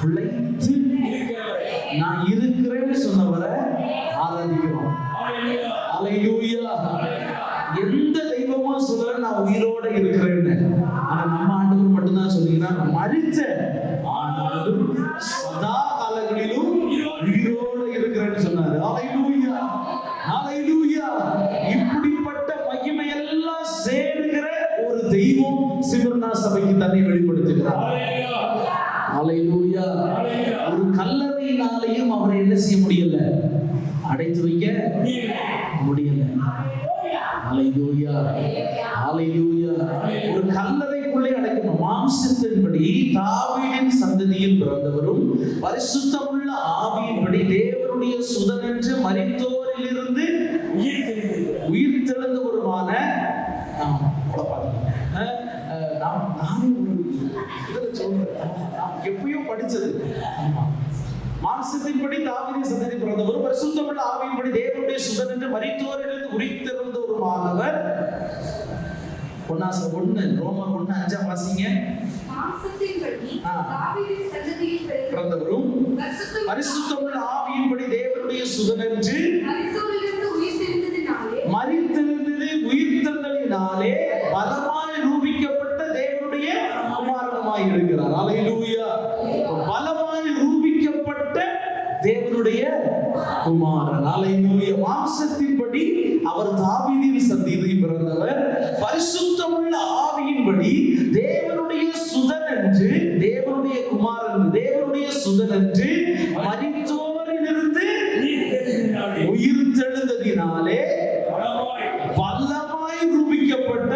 பிழைத்து நான் இருக்கிறேன்னு சொன்னவரை ஆராதிக்கிறோம். ஹல்லேலூயா. எந்த தெய்வமும் சொல்ல நான் உயிரோட இருக்கிறேன்னு, ஆனா நம்ம ஆண்டவர் மட்டும்தான் சொல்லுகிறார், மரித்த ஆனாலும் சதா காலங்களிலும் உயிரோட இருக்கிறேன்னு சொன்னாரு. ஹல்லேலூயா. இப்படிப்பட்ட மகிமை எல்லாம் சேர்கிற ஒரு தெய்வம் சிமிர்னா சபைக்கு தன்னை வெளிப்படுத்துகிறார். ஹல்லேலூயா. ஒரு கல்லறையினாலையும் அவரை என்ன செய்ய முடியல, அடைத்து வைக்க முடியல. ஹல்லேலூயா. ஒரு கல்லறைக்குள்ளே அடைக்கணும். மாம்சத்தின்படி தாவீதின் சந்ததியில் பிறந்தவரும் பரிசுத்தமுள்ள ஆவியின்படி தேவனுடைய சுதன் என்று மரித்தோரிலிருந்து உயிர்த்தெழுந்தவருமான எப்பயோ படிச்சது. மாம்சத்தின்படி தாவீதின் சந்ததியில் பிறந்தவரும் பரிசுத்தமுள்ள ஆவியின்படி தேவனுடைய சுதன் என்று மரித்தோரிலிருந்து உயிர்த்தெழுந்தவருமானவர். ரோமர் 1:5 வாசிங்க. பிறந்தவரும் பரிசுத்தமுள்ள ஆவியின்படி தேவனுடைய சுதன் என்று மரித்தெழுந்தது உயிர்த்தெழுதலினாலே பலமாய் ரூபிக்கப்பட்ட தேவனுடைய குமாரனுமாய் இருக்கிறார். ஹல்லேலூயா. பலமாய் ரூபிக்கப்பட்ட தேவனுடைய குமாரன். ஹல்லேலூயா. மாம்சத்தின்படி அவர் தாவீதின் சந்ததியில் பிறந்தவர், பரிசுத்தமுள்ள ஆவியின்படி தேவனுடைய சுதன் என்று, தேவனுடைய குமாரன், தேவனுடைய சுதன் என்று மரித்தோரிலிருந்து உயிர்த்தெழுந்ததினாலே பலமாய் ரூபிக்கப்பட்ட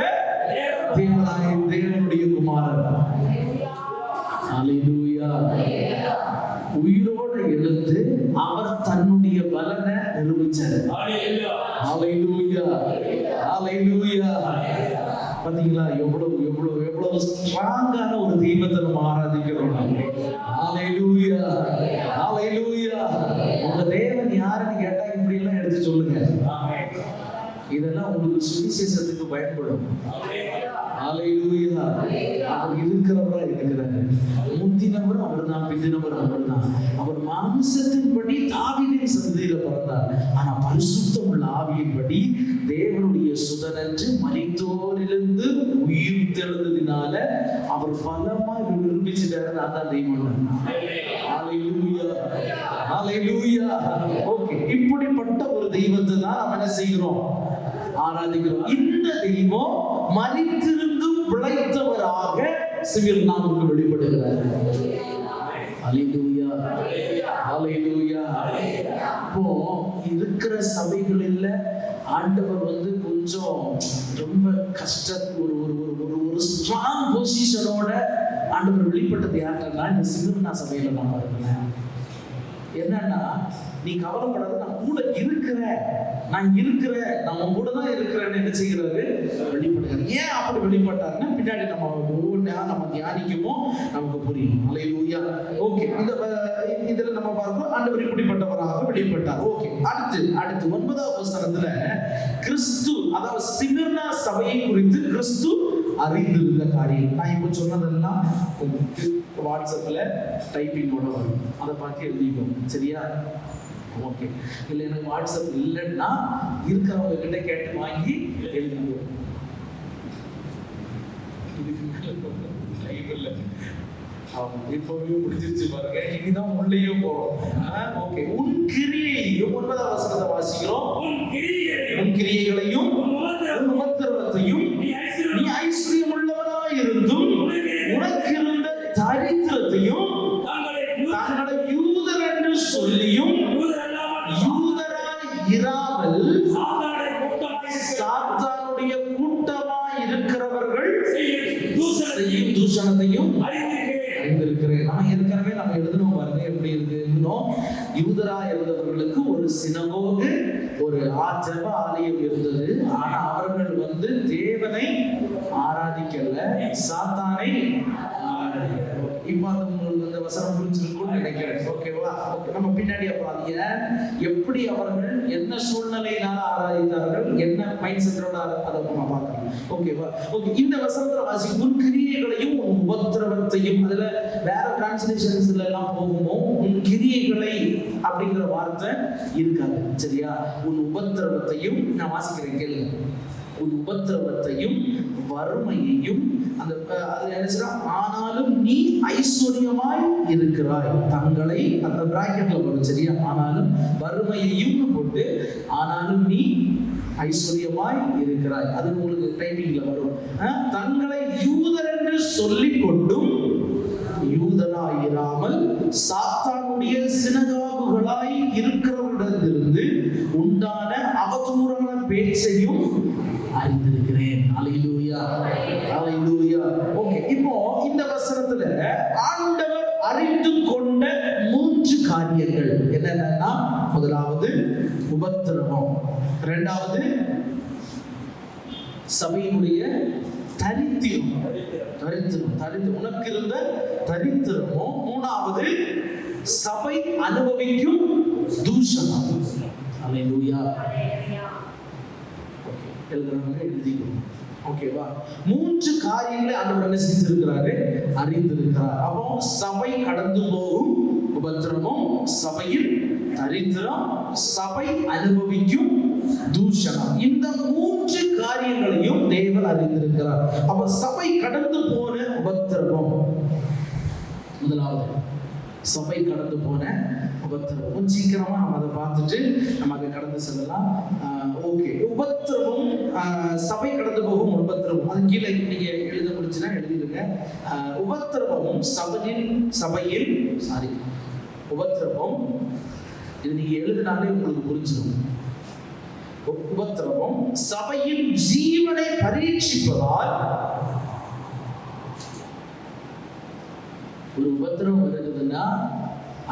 தேவனுடைய குமாரன். பாத்தீங்களா எவ்வளவு எவ்வளவு எவ்வளவு ஸ்ட்ராங்கான ஒரு தெய்வத்தை நம்ம ஆராதிக்கிறோம். ஹalleluya ஹalleluya. உங்க தேவன் யாருன்னு கேட்டா இப்படி எல்லாம் எடுத்து சொல்லுங்க. இதெல்லாம் உங்களுக்கு சுவிசேஷத்துக்கு பயன்படும். ஹalleluya. அவர் இருக்கிறவரா இருக்கிறாரு. முந்தினவரும் அவர்தான், பிந்தினவரும் அவர்தான். அவர் மாம்சத்தின்படி தாவீதின் சந்ததியில பிறந்தார். ஆனா பரிசுத்தம் உள்ள ஆவியின்படி தேவனுடைய சுதனன்று மரித்தோரிலிருந்து உயிர் தெழுந்ததினால அவர் பலமா நிரூபிச்சிட்டாரு. நான் தான் தெய்வம். ஹalleluya ஹalleluya. ஓகே, இப்படிப்பட்ட ஒரு தெய்வத்தை தான் நம்ம என்ன செய்கிறோம்? ஆராதிக்கிறோம். இந்த தெய்வம் மரித்திருந்தும் பிழைத்தவராக சிமிர்னாவுக்கு வெளிப்படுகிறார். ஹalleluya ஹalleluya. இப்போ இருக்கிற சபைகளில் ஆண்டவர் வந்து கொஞ்சம் ரொம்ப ஒரு ஒரு ஒரு ஒரு ஸ்ட்ராங் பொசிஷனோட ஆண்டவர் வெளிப்பட்டது யாருன்னா இந்த சிமிர்னா சபையில நான் பாருங்களேன். என்னன்னா, நீ கவலைப்படாத, நான் கூட இருக்கிறேன், நான் உன் கூட தான் இருக்கிறேன்னு என்ன செய்கிறாரு? வெளிப்படுகிறார். ஏன் அப்படி வெளிப்பட்டாருன்னா பின்னாடி நம்ம ஒவ்வொன்றா நம்ம தியானிக்குமோ நமக்கு புரியும். ஹalleluya. ஓகே, இதுல நம்ம பார்ப்போம் ஆண்டவர் இப்படிப்பட்டவராக வெளிப்பட்டார். ஓகே, அடுத்து 9வது வசனத்துல கிறிஸ்து, அதாவது சிமிர்னா சபையை குறித்து கிறிஸ்து அறிந்திருந்த காரியம். நான் இப்போ சொன்னதெல்லாம் வாட்ஸ்அப்ல டைப்பிங்கோட வரும், அதை பார்த்து எழுதிக்கும். சரியா? ஓகே. இல்லை எனக்கு வாட்ஸ்அப் இல்லைன்னா இருக்கிறவங்க கிட்ட கேட்டு வாங்கி எழுதிக்கும். இப்பவே முடிஞ்சிருச்சு பாருங்க. இனிதான் உள்ளேயும் போறோம். ஓகே, உன் கிரியையும் 9வது வசனத்தை வாசிக்கிறோம். உன் கிரியைகளையும் உன் உபத்திரவத்தையும் நீ ஐஸ்வர்யம் உள்ளவனாய் இருந்தும் உனக்கு இருந்த தரித்திரத்தையும் தங்களை யூதர் என்று சொல்லியும் யூதராய் இராமல் சாத்தானுடைய கூட்டமாய் இருக்கிறவர்கள் செய்யும் தூஷணத்தையும் அறிந்திருக்கிறேன். நம்ம எழுதணும் பாருங்க, எப்படி எழுதணும்? யூதரா இருந்தவர்களுக்கு ஒரு சினகோகு, ஒரு ஜெப ஆலயம் இருந்தது. ஆனா அவர்கள் வந்து தேவனை ஆராதிக்கல, சாத்தானை. இப்ப அந்த வசனம் புரிஞ்சிருக்கும்னு நினைக்கிறேன். ஓகேவா? ஓகே, நம்ம பின்னாடி அப்புறம் அது எப்படி அவர்கள் என்ன சூழ்நிலையினால ஆராதித்தார்கள், என்ன மைண்ட் செட்டோட அதை நம்ம பார்க்கலாம். ஓகேவா? ஓகே, இந்த வசனத்துல வாசி உன் கிரியைகளையும் உன் உபத்திரவத்தையும். அதுல வேற டிரான்ஸ்லேஷன்ஸ்ல எல்லாம் போகுமோ உன் கிரியைகளை அப்படிங்கிற வார்த்தை இருக்காது. சரியா? உன் உபத்திரவத்தையும் நான் வாசிக்கிறேன், கேளுங்க. உன் உபத்திரவத்தையும் வறுமையையும், அந்த அதுல என்ன, ஆனாலும் நீ ஐஸ்வர்யமாய் இருக்கிறாய். தங்களை அந்த பிராக்கெட்ல வரும். சரியா? ஆனாலும் வறுமையையும் போட்டு ஆனாலும் நீ ஐஸ்வர்யமாய் இருக்கிறாய். அது உங்களுக்கு டைப்பிங்ல வரும். தங்களை யூதர் என்று சொல்லிக் கொண்டும் யூதராயிராமல் சாத்தானுடைய சினகாகுகளாய் இருக்கிறவரிடத்திலிருந்து உண்டான அவதூறான பேச்சையும் அறிந்திருக்கிறேன். ஹalleluya ஹalleluya. ஓகே, இப்போ இந்த வசனத்துல ஆண்டவர் அறிந்து கொண்ட 3 காரியங்கள் என்னன்னா, முதலாவது உபத்திரவம், இரண்டாவது சபையினுடைய தரித்திரம், உனக்கு இருந்த தரித்திரமும், மூணாவது சபை அனுபவிக்கும் தூஷணம். ஹalleluya. ஓகே, எழுதுறவங்க எழுதிக்கணும். ஓகேவா? 3 காரியங்களை ஆண்டவர் என்ன செஞ்சிருக்கிறாரு? அறிந்திருக்கிறார். அப்போ சபை கடந்து போகும் உபத்திரவம், சபையில் தரித்திரம், சபை அனுபவிக்கும் தூஷணம். இந்த 3 காரியங்களையும் தேவன் அறிந்திருக்கிறார். அப்ப சபை கடந்து போன உபத்திரவம், முதலாவது சபை கடந்து போன உபத்திரவம். சீக்கிரமா நம்ம அதை பார்த்துட்டு நம்ம அதை கடந்து செல்லலாம். ஓகே, உபத்திரவம், சபை கடந்து போகும் உபத்திரவம். அது கீழே நீங்க எழுத முடிச்சுன்னா எழுதிடுங்க. உபத்திரவமும் சபையில் உபத்திரவம், இது நீங்க எழுதினாலே உங்களுக்கு புரிஞ்சிடும். உபத்திரவம் சபையின் ஜீவனை பரீட்சிப்பதால், ஒரு உபத்திரவம் வருதுன்னா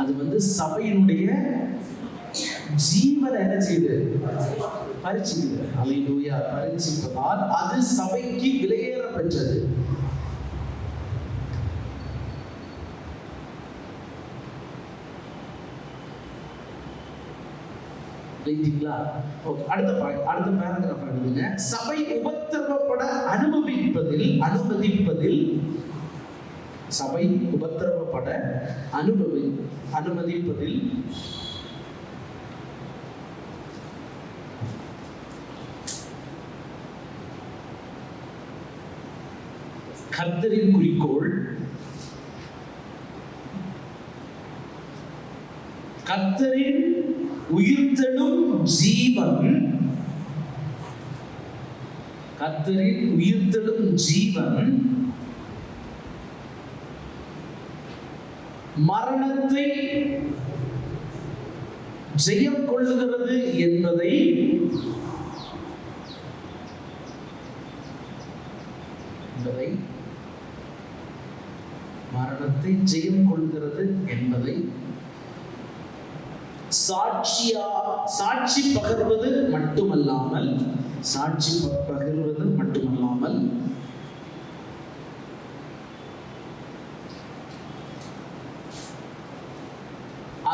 அது வந்து சபையினுடைய ஜீவனை என்ன செய்யுது? பரிசுக்குது. அல்லேலூயா. பரிசுப்பதால் அது சபைக்கு விலையேற பெற்றது. அடுத்த பேராகிராஃப் எழுதுங்க. சபை உபத்திரவப்பட அனுமதிப்பதில் சபை உபத்திரவப்பட அனுமதிப்பதில் கர்த்தரின் குறிக்கோள் கர்த்தரின் உயிர்த்தெழும் ஜீவன், கர்த்தரின் உயிர்த்தெழும் ஜீவன் மரணத்தை ஜெயம் கொள்ளுகிறது என்பதை மரணத்தை ஜெயம் கொள்கிறது என்பதை சாட்சி பகர்வது மட்டுமல்லாமல்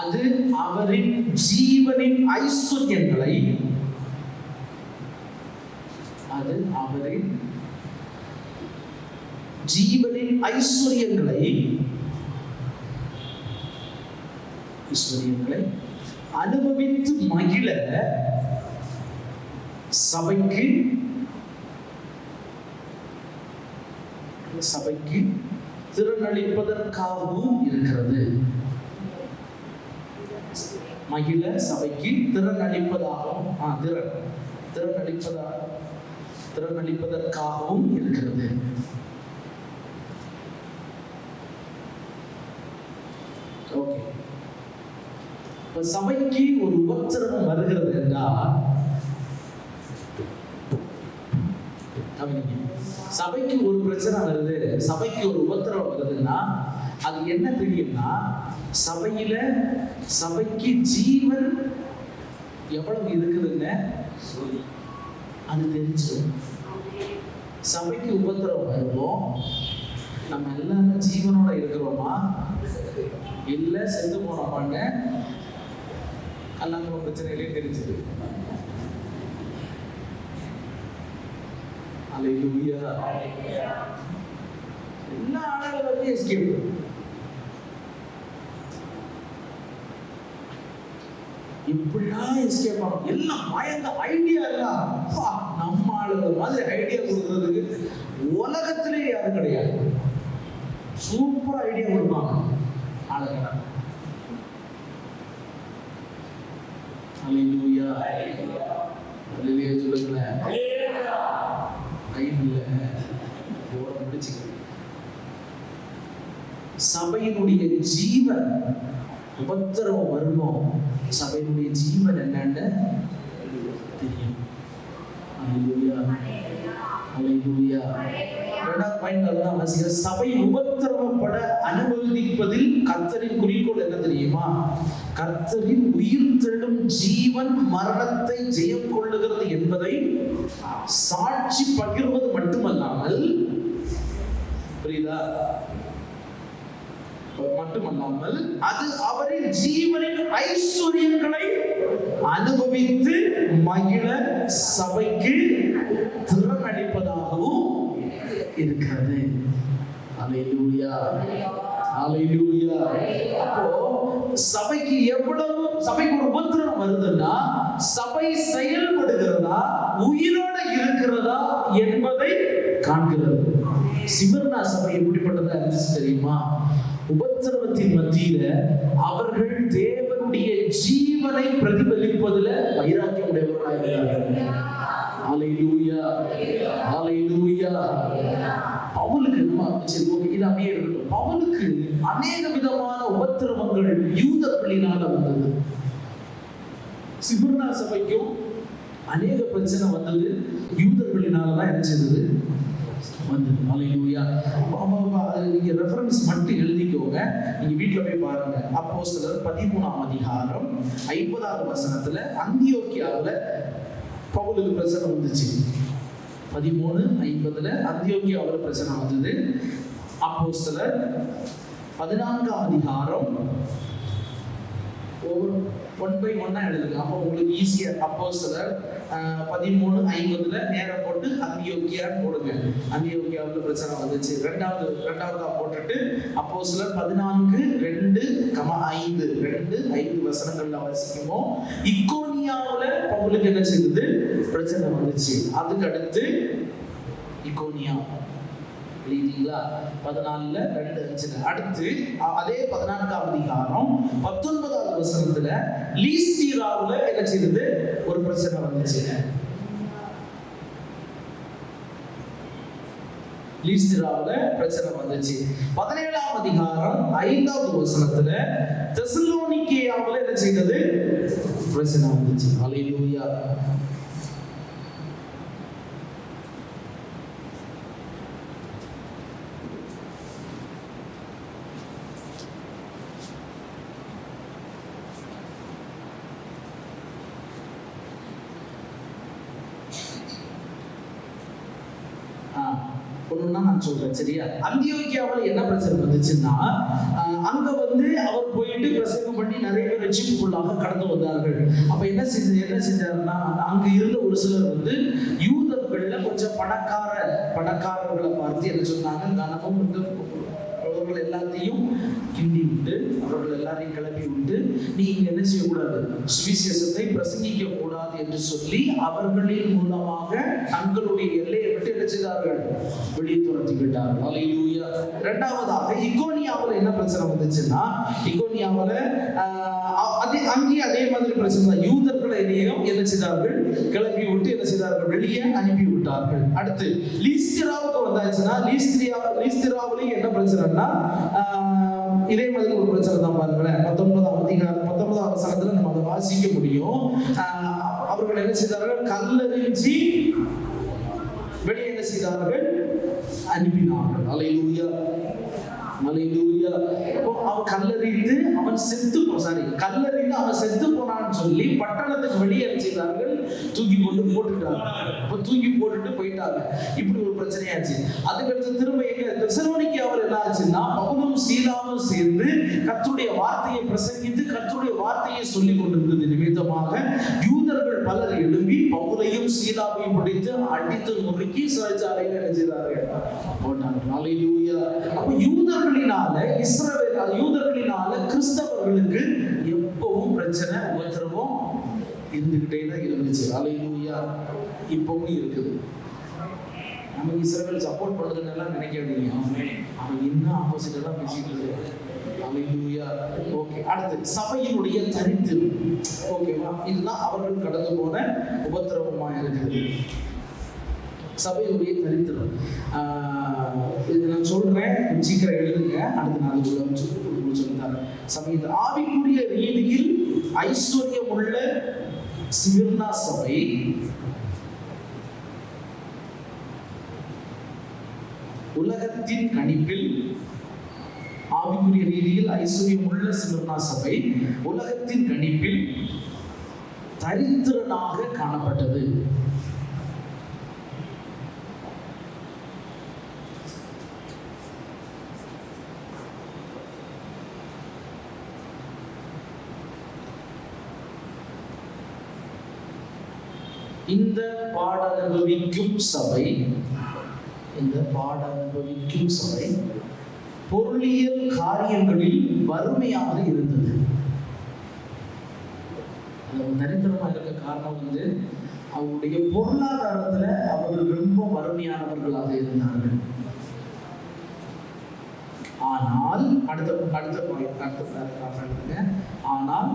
அது அவரின் ஜீவனின் ஐஸ்வர்யங்களை அனுபவித்து மகிழ சபைக்கு திறனளிப்பதற்காகவும் இருக்கிறது. மகிழ சபைக்கு திறனளிப்பதற்காகவும் இருக்கிறது. ஓகே, இப்ப சபைக்கு ஒரு உபத்திரவம் வருகிறது என்றால், சபைக்கு ஒரு பிரச்சனை வருது, சபைக்கு ஒரு உபத்திரவம் வருதுன்னா அது என்ன தெரியும்னா, சபைக்கு ஜீவன் எவ்வளவு இருக்குதுன்னு அது தெரிஞ்சிடும். சபைக்கு உபத்திரவம் வருவோம், நம்ம எல்லாரும் ஜீவனோட இருக்கிறோமா இல்ல செத்து போனோமான்னு கல்லாங்குளம் பிரச்சனையிலே தெரிஞ்சுது. அல்லேலூயா. எல்லா ஆளுகளும் வந்து எஸ்கேப். இப்படியா எஸ்கேப் ஆகும்? எல்லாம் பயந்த ஐடியா இல்ல. நம்ம ஆளுகள் மாதிரி ஐடியா கொடுக்கறதுக்கு உலகத்திலே யாரும் கிடையாது. சூப்பர் ஐடியா கொடுப்பாங்க ஆளுங்க. அல்லேலூயா. அல்லேலூயா சொல்லுங்களேன். சபையினுடைய ஜீவன் உபத்திரவம் வருமோ, சபையினுடைய ஜீவன் என்னன்னு தெரியும். அல்லேலூயா. அல்லேலூயா. இரண்டாவது பாயிண்ட் அதுதான் வாசிக்கிறேன். சபை உபத்திரவப்பட அனுமதிப்பதில் கர்த்தரின் குறிக்கோள் என்ன தெரியுமா? கர்த்தரின் உயிர்த்தெழும் ஜீவன் மரணத்தை ஜெயம் கொள்ளுகிறது என்பதை சாட்சி பகிர்வது மட்டுமல்லாமல், புரியுதா? மட்டுமல்லாமல் அது அவரின் ஜீவனின் ஐஸ்வர்யங்களை அனுபவித்து மகிழ சபைக்கு திறனளிப்பதாகவும் இருக்கிறது. அல்லேலூயா. அல்லேலூயா. அப்போ சபைக்கு சபைக்கு ஒரு உபத்திரவம் வருதுன்னா, சபை செயல்படுகிறதா உயிரோட இருக்கிறதா என்பதை காண்கிறது. சிமர்னா சபை எப்படிப்பட்டதா இருந்துச்சு தெரியுமா? உபத்திரவத்தின் மத்தியில அவர்கள் தேவனுடைய ஜீவனை பிரதிபலிப்பதில் வைராக்கியம் உடையவர்களாக இருந்தார்கள். அல்லேலூயா. அல்லேலூயா. பவுலுக்கு இது அப்படியே இருக்கட்டும். பவுலுக்கு அநேக விதமான உபத்திரவங்கள் யூதர்களினால வந்தது. சிமர்னா சபைக்கும் அநேக பிரச்சனை வந்தது யூதர்களினாலதான் என்ன செய்தது? வந்தது. ஹல்லேலூயா. நீங்க ரெஃபரன்ஸ் மட்டும் எழுதிக்கோங்க, நீங்க வீட்டுல போய் பாருங்க. அப்போஸ்தலர் 13ஆம் அதிகாரம் 50வது வசனத்துல அந்தியோக்கியாவுல பவுலுக்கு பிரச்சனை வந்துச்சு. 13:50 அந்தியோக்கியாவுல பிரச்சனை வந்தது. அப்போஸ்தலர் 14ஆம் அதிகாரம் ஒன் பை ஒன்னா எழுதுங்க, அப்போ உங்களுக்கு ஈஸியா. அப்போஸ்தலர் 13:50 நேரம் போட்டு அந்தியோக்கியான்னு போடுங்க. அந்தியோக்கியாவுல பிரச்சனை வந்துச்சு. ரெண்டாவதா போட்டுட்டு அப்போஸ்தலர் 14:2-5 வசனங்கள்ல வாசிக்கும்போது இக்கோனியாவுல பவுலுக்கு என்ன செய்தது? பிரச்சனை வந்துச்சு. அதுக்கு அடுத்து இக்கோனியா எழுதிங்களா? 14:2-5. அடுத்து அதே 14ஆம் அதிகாரம் 19வது வசனத்துல லீஸ்திராவுல என்ன செய்தது? ஒரு பிரச்சனை வந்துச்சு. லீஸ்திராவுல பிரச்சனை வந்துச்சு. 17ஆம் அதிகாரம் 5வது வசனத்துல தெசலோனிக்கேயாவுல என்ன செய்தது? பிரச்சனை வந்துச்சு. ஹல்லேலூயா. ஒண்ணுன்னா நான் சொல்றேன், சரியா? அந்தியோக்கியாவில் என்ன பிரச்சனை வந்துச்சுன்னா, அங்க அவர் போயிட்டு பிரசங்கம் பண்ணி நிறைய பேர் ரட்சிப்புக்குள்ளாக கடந்து வந்தார்கள். அப்ப என்ன செஞ்சாருன்னா, அங்க இருந்த ஒரு சிலர் யூதர்கள்ல கொஞ்சம் பணக்காரர்களை பார்த்து என்ன சொன்னாங்க? கனமும் அவர்கள் எல்லாத்தையும் கிண்டி விட்டு, அவர்கள் எல்லாரையும் கிளப்பி விட்டு, நீங்க என்ன செய்யக்கூடாது? சுவிசேஷத்தை பிரசங்கிக்க கூடாது என்று சொல்லி அவர்களின் மூலமாக தங்களுடைய எல்லையை விட்டு என்ன செய்தார்கள்? வெளியே துரத்தி விட்டார்கள். ஹல்லேலூயா. இரண்டாவதாக இக்கோனியாவில் என்ன பிரச்சனை வந்துச்சுன்னா, இக்கோனியாவில் அங்கேயே அதே மாதிரி பிரச்சனை தான். யூதர்களை என்ன செய்தார்கள்? கிளப்பி விட்டு என்ன செய்தார்கள்? வெளியே அனுப்பி விட்டார்கள். அடுத்து லீஸ்திராவுக்கு வந்தாச்சுன்னா, லீஸ்திராவிலேயும் என்ன பிரச்சனைன்னா, இதே மாதிரி ஒரு பிரச்சனை தான். பாருங்களேன், 19ஆம் வசனத்துல நம்ம அதை வாசிக்க முடியும். அவர்கள் என்ன செய்தார்கள்? கல்லெறிஞ்சி வெளியே என்ன செய்தார்கள்? அனுப்பினார்கள். ஹல்லேலூயா. ஹல்லேலூயா. அவன் கல்லறிந்து அவன் செத்து போனான்னு சொல்லி பட்டணத்துக்கு வெளியே செய்தார்கள், தூக்கி கொண்டு போட்டுட்டாங்க. அப்ப தூக்கி போட்டுட்டு போயிட்டாங்க. இப்படி ஒரு பிரச்சனையாச்சு. அதுக்கடுத்து திரும்ப எங்க தெசலோனிக்கேயாவில் என்ன ஆச்சுன்னா, பவுலும் சீலாவும் சேர்ந்து கர்த்தருடைய வார்த்தையை பிரசங்கித்து கர்த்தருடைய வார்த்தையை சொல்லிக் கொண்டிருந்தது நிமித்தமாக யூதர்கள் பலர் எழும்பி பவுலையும் சீலாவையும் பிடித்து அடித்து நொறுக்கி சிறைச்சாலையில் என்ன செய்தார்கள்? போட்டார்கள். ஹல்லேலூயா. அப்ப யூதர்களினால கிறிஸ்தவர்களுக்கு எப்பவும் பிரச்சனை, உபத்திரவம் இருந்துகிட்டே தான் இருந்துச்சு. ஹல்லேலூயா. இப்பவும் இருக்குது. நம்ம இஸ்ரவேல் சப்போர்ட் பண்றதுன்னு நினைக்காதீங்க. அவன் இன்னும் ஆப்போசிட் எல்லாம் பேசிட்டு இருக்கு. ஹல்லேலூயா. ஓகே. அடுத்து சபையினுடைய தரித்திரம். ஓகேவா? இதுதான் அவர்கள் கடந்து போன உபத்திரவமா இருக்குது. சபையுடைய தரித்திரம். இது நான் சொல்றேன், சீக்கிரம் எழுதுங்க. அடுத்த நாள் சொல்லித்தாரு. சபையில் ஆவிக்குரிய ரீதியில் ஐஸ்வர்யம் உள்ள சிமிர்னா சபை உலகத்தின் கணிப்பில், ஆவிக்குரிய ரீதியில் ஐஸ்வர்யம் உள்ள சிமிர்னா சபை உலகத்தின் கணிப்பில் தரித்திரனாக காணப்பட்டது. இந்த பாடனுபவிக்கும் சபை பொருளியல் காரியங்களில் வறுமையாக இருந்தது. தரித்திரமாக இருக்க காரணம் அவருடைய பொருளாதாரத்துல அவர்கள் ரொம்ப வறுமையானவர்களாக இருந்தார்கள். ஆனால் ஆனால்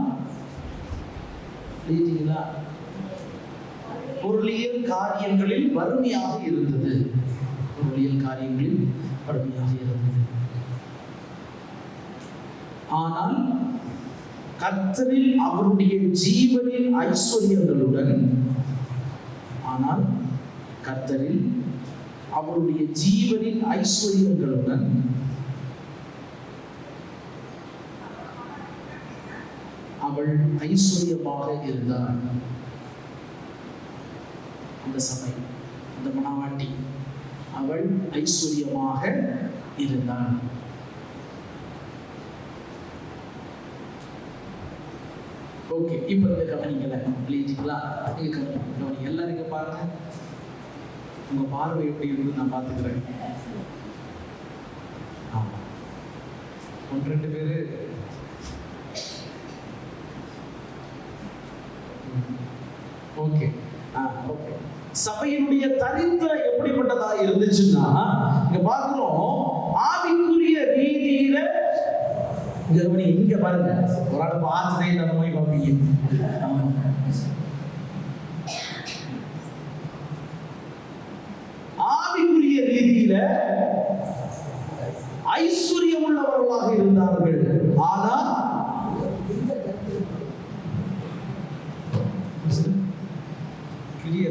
பொருளியல் காரியங்களில் வறுமையாக இருந்தது. ஆனால் கர்த்தரில் அவருடைய ஜீவனின் ஐஸ்வர்யங்களுடன் அவருடைய ஜீவனின் ஐஸ்வர்யங்களுடன் அவள் ஐஸ்வர்யமாக இருந்தாள். அந்த சபை, அந்த மணவாட்டி, அவள் ஐஸ்வர்யமாக இருந்தாள். ஓகே, இப்ப இந்த கவனிக்கல எழுதிக்கலாம். நீங்க கவனி, எல்லாரும் இங்க பாருங்க. உங்க பார்வை எப்படி இருந்து நான் பாத்துக்கிறேன். ஆமா, 1-2 பேரு ஓகே. ஓகே, சபையினுடைய தரித்திரம் எப்படிப்பட்டதா இருந்துச்சுன்னா, இங்க பாக்குறோம் ஆவிக்குரிய ரீதியில. இங்க பாருங்க, ஒரு ஆள் பார்த்துட்டே இந்த நோய் பார்ப்பீங்க. ஆவிக்குரிய ரீதியில ஐஸ்வர்யம் உள்ளவர்களாக இருந்தார்கள். ஆனா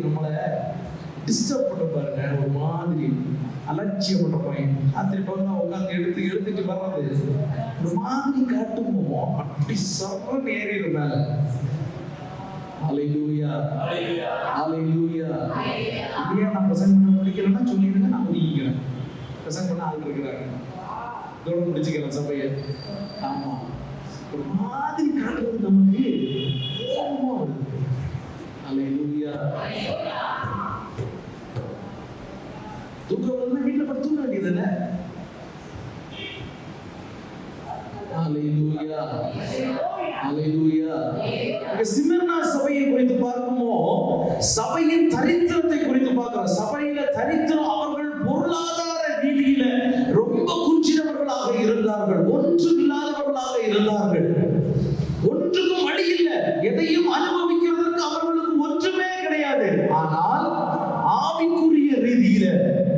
நம்மளை டிஸ்டர்ப் பண்ண பாருங்க, ஒரு மாதிரி அலட்சியம் பண்ற பையன். ராத்திரி பகல உட்காந்து எடுத்துட்டு வர்றது ஒரு மாதிரி காட்டுமோ, அப்படி சர்வம் ஏறிடும் மேல. ஹல்லேலூயா, ஹல்லேலூயா. இப்படியே நான் பிரசங்கம் பண்ண முடிக்கிறேன்னா சொல்லிடுங்க, நான் முடிக்கிறேன். பிரசங்கம் பண்ண ஆள் இருக்கிறாங்க, இதோட முடிச்சுக்கிறேன் சபையை. ஆமா, ஒரு மாதிரி காட்டுறது நமக்கு கோபமா வருது. ஹல்லேலூயா. தூக்கம் வந்து வீட்டுல படுத்து தூங்க வேண்டியதுதானே? ஹல்லேலூயா, ஹல்லேலூயா. சிமிர்னா சபையை குறித்து பார்க்குமோ, சபையின் தரித்திரத்தை குறித்து பார்க்கிறோம். சபையில தரித்திரம், அவர்கள் பொருளாதார ரீதியில ரொம்ப குஞ்சினவர்களாக இருந்தார்கள், ஒன்றும் இல்லாதவர்களாக இருந்தார்கள். ஒன்றுக்கும் வழி இல்லை, எதையும் அனுபவிக்கிறதற்கு அவர்களுக்கு ஒன்றுமே கிடையாது. ஆனால் ஆவிக்குரிய ரீதியில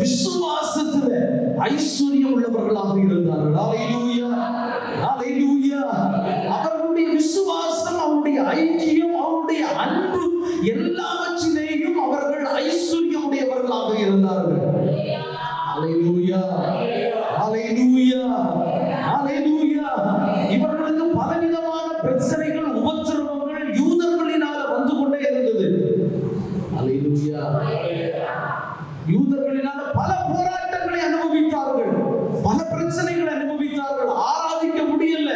விசுவாசத்துல ஐஸ்வர்யம் உள்ளவர்களாக இருந்தார்கள். ஹல்லேலூயா, ஹல்லேலூயா. அவர்களுடைய விசுவாசம், அவருடைய ஐக்கியம், அவருடைய அன்பு எல்லாவற்றிலேயும் அவர்கள் ஐஸ்வர்யம் உடையவர்களாக இருந்தார்கள். ஹல்லேலூயா, ஹல்லேலூயா, ஹல்லேலூயா. இவர்களுக்கு பலவிதமான பிரச்சனைகள், உபத்திரவங்கள் யூதர்களினால வந்து கொண்டே இருந்தது. ஹல்லேலூயா. யூதர்களினால பல போராட்டங்களை அனுபவித்தார்கள், பல பிரச்சனைகளை அனுபவித்தார்கள். ஆராதிக்க முடியல,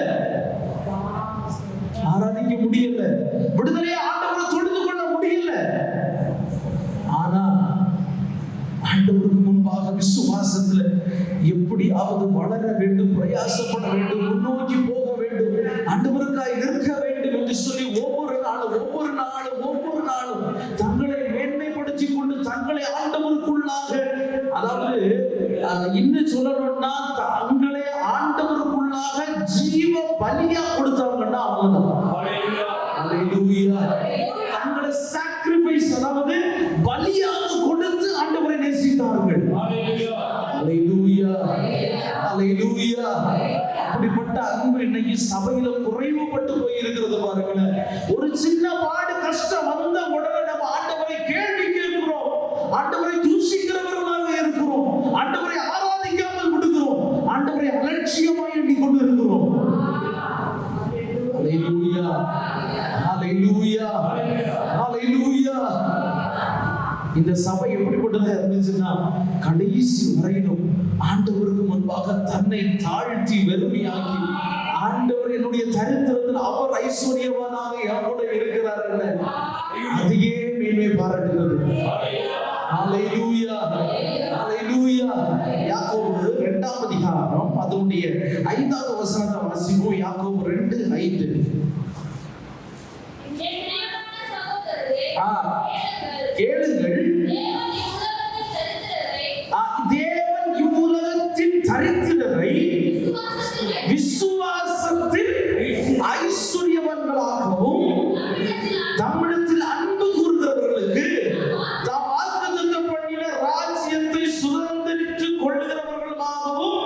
விடுதலையை ஆண்டவரை தொழுது கொள்ள முடியல. ஆனா ஆண்டவருக்கு முன்பாக விசுவாசத்துல எப்படியாவது வளர வேண்டும், பிரயாசப்பட வேண்டும், முன்னோக்கி போக வேண்டும், ஆண்டவருக்காய் இருக்க வேண்டும் என்று சொல்லி ஒவ்வொரு நாளும் தங்களை மேன்மைப்படுத்தி கொண்டு தங்களை ஆண்டவருக்குள்ளாக, அதாவது இன்னும் சொல்லணும்னா தங்களை ஆண்டவருக்குள்ளாக ஜீவ பலியா கொடுத்தவங்கன்னா அவங்கதான். ஹல்லேலூயா. தங்களை சாக்ரிஃபைஸ், அதாவது பலியாக கொடுத்து ஆண்டவரை நேசித்தார்கள். ஹல்லேலூயா, ஹல்லேலூயா. அப்படிப்பட்ட அன்பு இன்னைக்கு சபையில குறைவுபட்டு போய் இருக்கிறது பாருங்களேன். ஒரு சின்ன பாடு, கஷ்டம் வந்த உடனே நம்ம ஆண்டவரை கேள்வி கேட்கிறோம், ஆண்டவரை தூஷிக்கிறவர்களாக இருக்கிறோம், ஆண்டவரை ஆராதிக்காமல் விடுகிறோம், ஆண்டவரை அலட்சியமாய் எண்ணி கொண்டு இருக்கிறோம். ஹல்லேலூயா, ஹல்லேலூயா, ஹல்லேலூயா. இந்த சபை எப்படிப்பட்டதா இருந்துச்சுன்னா, கடைசி வரையிலும் ஆண்டவருக்கு முன்பாக தன்னை தாழ்த்தி வெறுமையாக்கி, ஆண்டவர் என்னுடைய தரித்திரத்தில் அவர் ஐஸ்வர்யவானாக என்னோட இருக்கிறார்கள், அதையே மேன்மை பாராட்டுகிறது. ஹல்லேலூயா, ஹல்லேலூயா. யாக்கோபு 2ஆம் அதிகாரம் அதனுடைய 5வது வசனத்தை வாசிப்போம். யாக்கோபு 2:5. கேளுங்கள், தேவன் இவ்வுலகத்தின் தரித்திரரை விசுவாசத்தில் ஐஸ்வர்யவான்களாகவும் தமிழத்தில் அன்பு கூறுகிறவர்களுக்கு தாம் வாக்குத்தத்தம் பண்ணின ராஜ்யத்தை சுதந்திரித்துக் கொள்ளுகிறவர்களுமாகவும்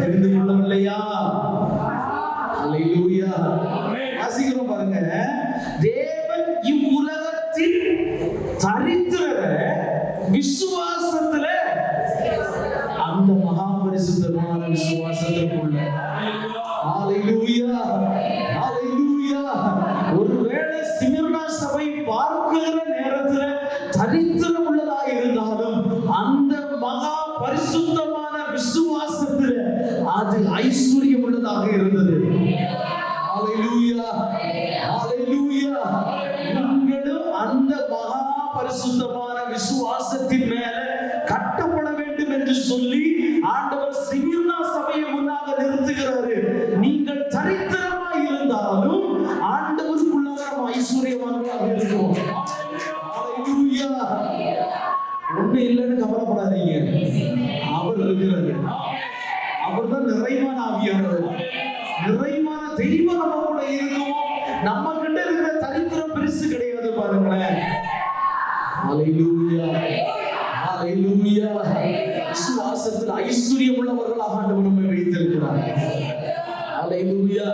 தெரிந்து கொள்ளவில்லையா? ஹல்லேலூயா. அந்த மகா பரிசுத்தமான விசுவாசத்திற்குள்ள. ஹalleluya, ஹalleluya. ஒருவேளை ஸ்மிர்னா சபை பார்க்கிற நேரத்துல தரித்திரம் உள்ளதா இருந்தாலும் அந்த மகா பரிசுத்தமான விசுவாசத்துல அது ஐஸ்வர்யம் உள்ளதாக இருந்தது. ஹalleluya, ஹalleluya. நீங்களும் அந்த மகா பரிசுத்தமான விசுவாசத்தின் மேல கட்டப்பட வேண்டும் என்று சொல்லி ஆண்டவர் ஸ்மிர்னா சபையை முன்னாக நிறுத்துகிறாரு. நீங்கள் தரித்திரமாய் இருந்தாலும் ஆண்டவருக்குள்ளாக நாம் ஐஸ்வர்யவான்களாக இருக்கிறோம். ஹalleluya. ஒண்ணு இல்லைன்னு கவலைப்படாதீங்க, அவர் இருக்கிறாரு. அவர் தான் நிறைவான ஆவியானவர், நிறைவான தெய்வம் நம்ம கூட இருக்கும். நம்ம கிட்ட இருக்கிற தரித்திரம் பெருசு கிடையாது பாருங்களேன். ஹalleluya, ஹalleluya. விசுவாசத்தில் ஐஸ்வர்யம் உள்ளவர்களாக ஆண்டவர் நம்மை வைத்திருக்கிறார். ஹalleluya.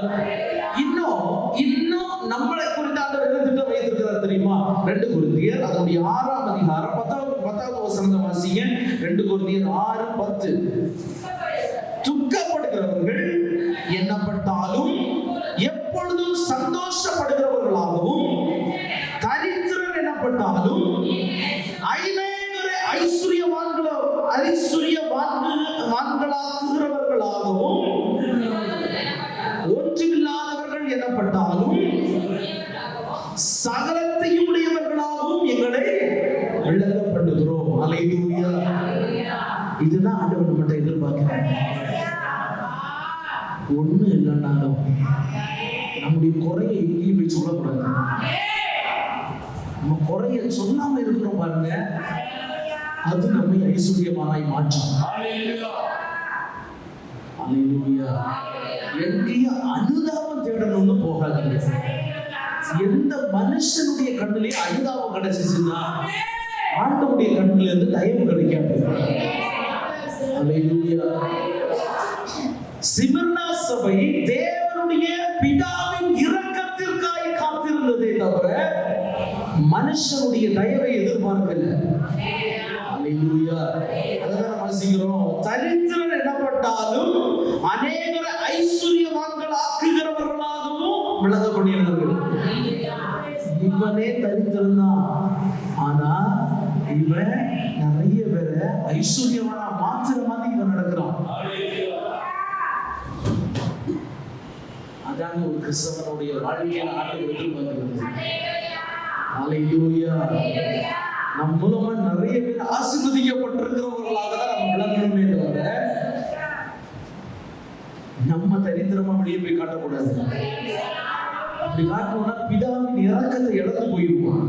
இன்னும் நம்மளை குறித்து ஆண்டவர் என்ன திட்டம் வைத்திருக்கிறார் தெரியுமா? 2 கொரிந்தியர் அதனுடைய 6ஆம் அதிகாரம் 10வது வசனத்தை வாசிங்க. 2 கொரிந்தியர் 6:10. துக்கப்படுகிறவர்கள் எண்ணப்பட்டாலும் எப்பொழுதும் சந்தோஷப்படுகிறவர்களாகவும், தரித்திரர் எண்ணப்பட்டாலும் ஐஸ்வர்யவான்களாக்குகிறவர்களாகவும், ஒன்றுமில்லாதவர்கள் எனப்பட்டாலும் சகலத்தையும் உடையவர்களாகவும் எங்களை விளங்கப்படுகிறோம். ஹalleluya. இதுதான் ஆண்டவர் நம்மகிட்ட எதிர்பார்க்கிறார். ஒண்ணு இல்லைன்னாலும் நம்முடைய குறையை எங்கேயும் போய் சொல்லக்கூடாது. நம்ம குறைய சொல்லாம இருக்கிறோம் பாருங்க, அது நம்மை ஐஸ்வர்யமானாய் மாற்றும். ஹalleluya. எங்கேயும் அனுதாபம் தேடணும்னு போகாதீங்க. எந்த மனுஷனுடைய கண்ணிலே அனுதாபம் கிடைச்சிச்சுன்னா ஆண்டவருடைய கண்ணில இருந்து தயவு கிடைக்காது. ஹalleluya. ஸ்மிர்னா சபை தேவனுடைய பிதாவின் இரக்கத்திற்காக காத்திருந்ததே தவிர மனுஷனுடைய தயவை எதிர்பார்க்கல. ஹalleluya. அதான் வாசிக்கிறோம், தரித்திரர் எனப்பட்டாலும் அநேகரை ஐஸ்வர்யவான்கள் ஆக்குகிறவர்களாகவும் விளங்கப்படுகிறார்கள். இவனே தரித்திரம் தான், ஆனா இவன் நிறைய பேரை ஐஸ்வர்யவானா மாத்திர மாதிரி இவன் நடக்கிறான். அதாங்க ஒரு கிறிஸ்தவனுடைய வாழ்க்கையில ஆண்டவர் எதிர்பார்க்கிறது. ஹalleluya. நம் மூலமா நிறைய பேர் ஆசீர்வதிக்கப்பட்டிருக்கிறவர்களாக தான் நம்ம விளங்கணுமே தவிர நம்ம தரித்திரமா வெளியே போய் காட்டக்கூடாது. அப்படி காட்டணும்னா பிதாவின் இரக்கத்தை இழந்து போயிடுவோம்.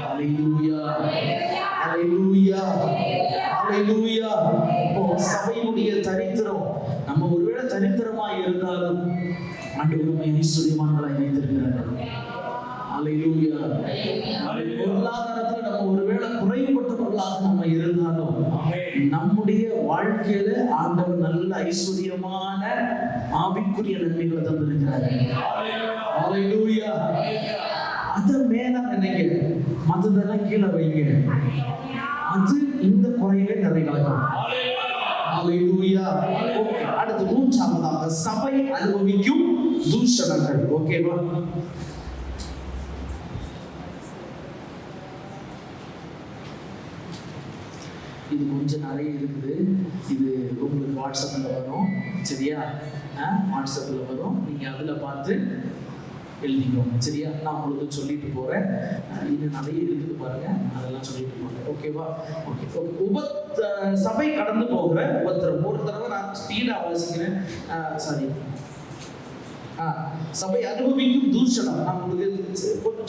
ஹalleluya, ஹalleluya, ஹalleluya. இப்போ சபையினுடைய தரித்திரம், நம்ம ஒருவேளை தரித்திரமா இருந்தாலும் ஆண்டவர் ஐஸ்வர்யவான்களாய் வைத்திருக்கிறார். ஹalleluya. பொருளாதாரத்துல நம்ம ஒருவேளை குறைபட்டவர்களாக நம்ம இருந்தாலும் நம்முடைய வாழ்க்கையில ஆண்டவர் நல்ல ஐஸ்வர்யமான ஆவிக்குரிய நன்மைகளை தந்திருக்கிறார். ஹalleluya. அத மேல நினைங்க, மத்ததெல்லாம் கீழே வைங்க. அது இந்த குறையை நிறைவாக்கும். ஹalleluya. அடுத்து 3ஆவதாக சபை அனுபவிக்கும் தூஷணங்கள். ஓகேவா? இது கொஞ்சம் நிறைய இருக்குது. இது உங்களுக்கு வாட்ஸ்அப்பில் வரும், சரியா? வாட்ஸ்அப்பில் வரும், நீங்கள் அதில் பார்த்து எழுதிக்கோங்க, சரியா? நான் உங்களுக்கு சொல்லிட்டு போகிறேன். இன்னும் நிறைய இருக்குது பாருங்க, அதெல்லாம் சொல்லிட்டு போகிறேன். ஓகேவா? Okay okay. சபை கடந்து போகிற உபத்திரம். ஒரு தடவை நான் ஸ்பீடாக வாசிக்கிறேன். சாரி, சபை அனுபவிக்கும் தூஷணம். நான் உங்களுக்கு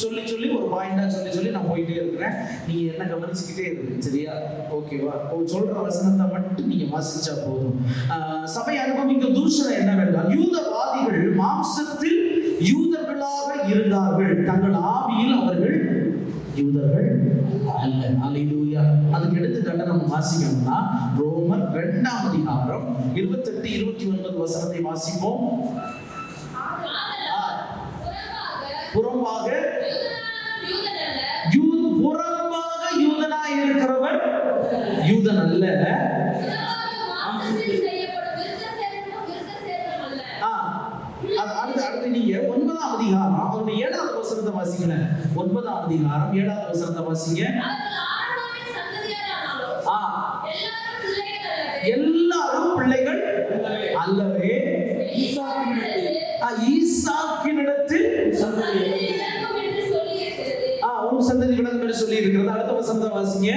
சொல்லி ஒரு பாயிண்டா சொல்லி நான் போயிட்டே இருக்கிறேன். நீங்க என்ன கவனிச்சுக்கிட்டே இருக்கு, சரியா? ஓகேவா? சொல்ற வசனத்தை மட்டும் நீங்க வாசிச்சா போதும். சபை அனுபவிக்கும் தூஷணம் என்னவென்றால், யூதவாதிகள் மாம்சத்தில் யூதர்களாக இருந்தார்கள், தங்கள் ஆவியில் அவர்கள் யூதர்கள் அல்ல. ஹalleluya. அதுக்கு எடுத்துக்காட்ட நம்ம வாசிக்கணும்னா ரோமர் 2ஆம் அதிகாரம் 28-29 வசனத்தை வாசிப்போம். புறம்பாக யூதனாய் இருக்கிறவர் யூதன் அல்ல, 9ஆம் அதிகாரம் 7வது வசனத்தை வாசிங்க. எல்லாரும் பிள்ளைகள் அல்லவே, ஈசாக்கினிடத்தில் ஒரு சந்ததி விளங்கும் என்று சொல்லி இருக்கிறது. அடுத்த வசனத்தை வாசிங்க.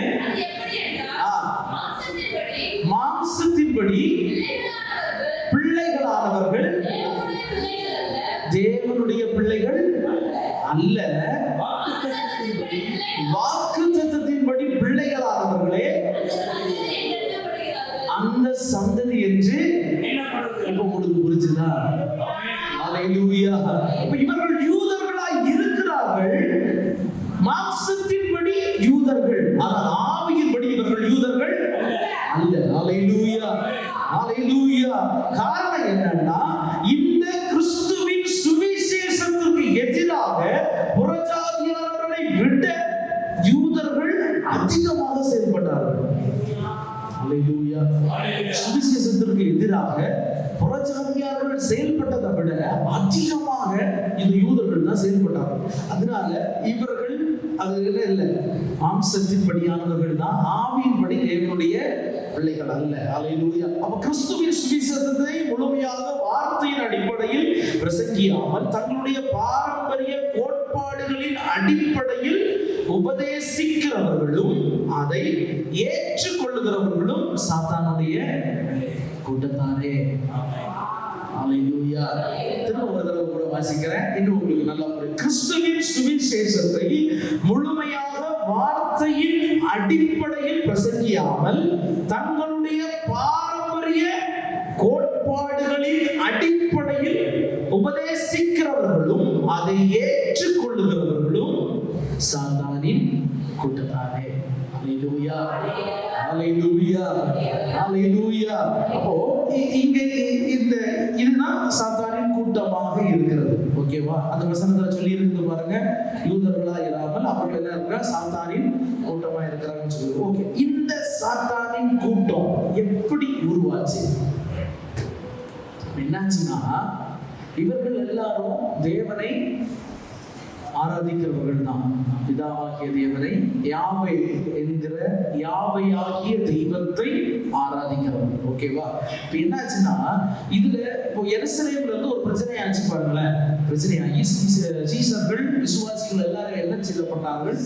மாம்சத்தின்படி பிள்ளைகளானவர்கள் தேவனுடைய பிள்ளைகள் அல்ல, வாக்குத்தத்தத்தின்படி பிள்ளைகளானவர்களே அந்த சந்ததி என்று இப்ப உங்களுக்கு புரிஞ்சுதா? அல்லேலூயா. இப்ப இவர்கள் யூதர்களாய் இருக்கிறார்கள், மாம்சத்தின்படி யூதர்கள், ஆனால் ஆவியின்படி இவர்கள் யூதர்கள் அல்ல. அல்லேலூயா, அல்லேலூயா. காரணம் என்னன்னா, இந்த கிறிஸ்துவின் சுவிசேஷத்திற்கு எதிராக புறஜாதியானவர்களை விட யூதர்கள் அதிகமாக செயல்பட்டார்கள். அல்லேலூயா. சுவிசேஷத்திற்கு எதிராக புறஜாதியார்கள் செயல்பட்டதை விட அதிகமாக இந்த யூதர்கள் தான் செயல்பட்டார்கள். அதனால இவர்கள் அது இல்லை, மாம்சத்தின்படியானவர்கள் தான், ஆவியின்படி தேவனுடைய பிள்ளைகள் அல்ல. அல்லேலூயா. அப்ப கிறிஸ்துவின் சுவிசேஷத்தை முழுமையாக வார்த்தையின் அடிப்படையில் பிரசங்கியாமல் தங்களுடைய பாரம்பரிய கோட்பாடுகளின் அடிப்படையில் உபதேசிக்கிறவர்களும் அதை ஏற்றுக்கொள்ளுகிறவர்களும் சாத்தானுடைய கூட்டத்தாரே. அல்லேலூயா. திரும்ப ஒரு தடவை கூட வாசிக்கிறேன், இன்னும் உங்களுக்கு நல்லா புரியும். கிறிஸ்துவின் சுவிசேஷத்தை முழுமையாக வார்த்தையின் அடிப்படையில் பிரசங்கியாமல் தங்களுடைய பாரம்பரிய கோட்பாடுகளின் அடிப்படையில் உபதேசிக்கிறவர்களும் அதை ஏற்றுக்கொள்ளுகிறவர்களும் சாத்தானின் கூட்டத்தாரே. அல்லேலூயா, அல்லேலூயா, அல்லேலூயா. அப்போ இங்க இந்த இதுதான் சாத்தானின் கூட்டமாக இருக்கிறது. ஓகேவா? அந்த வசனத்துல சொல்லி இருக்கு பாருங்க, யூதர்களா இராமல் அவர்கள் என்ன இருக்கிற சாத்தானின் கூட்டமா இருக்கிறாங்கன்னு சொல்லி. ஓகே, இந்த சாத்தானின் கூட்டம் எப்படி உருவாச்சு? என்னாச்சுன்னா, இவர்கள் எல்லாரும் தேவனை ஆராதிக்கிறவர்கள் தான். பிதாவாகிய தேவனை, யாவை என்கிற யாவையாகிய தெய்வத்தை ஆராதிக்கிறவர்கள். ஓகேவா? இப்ப என்னாச்சுன்னா, இதுல இப்போ எருசலேம்ல இருந்து ஒரு பிரச்சனை ஆச்சு பாருங்களேன். பிரச்சனையாகி சீசர்கள் விசுவாசிகள் எல்லாரும் என்ன செய்யப்பட்டார்கள்?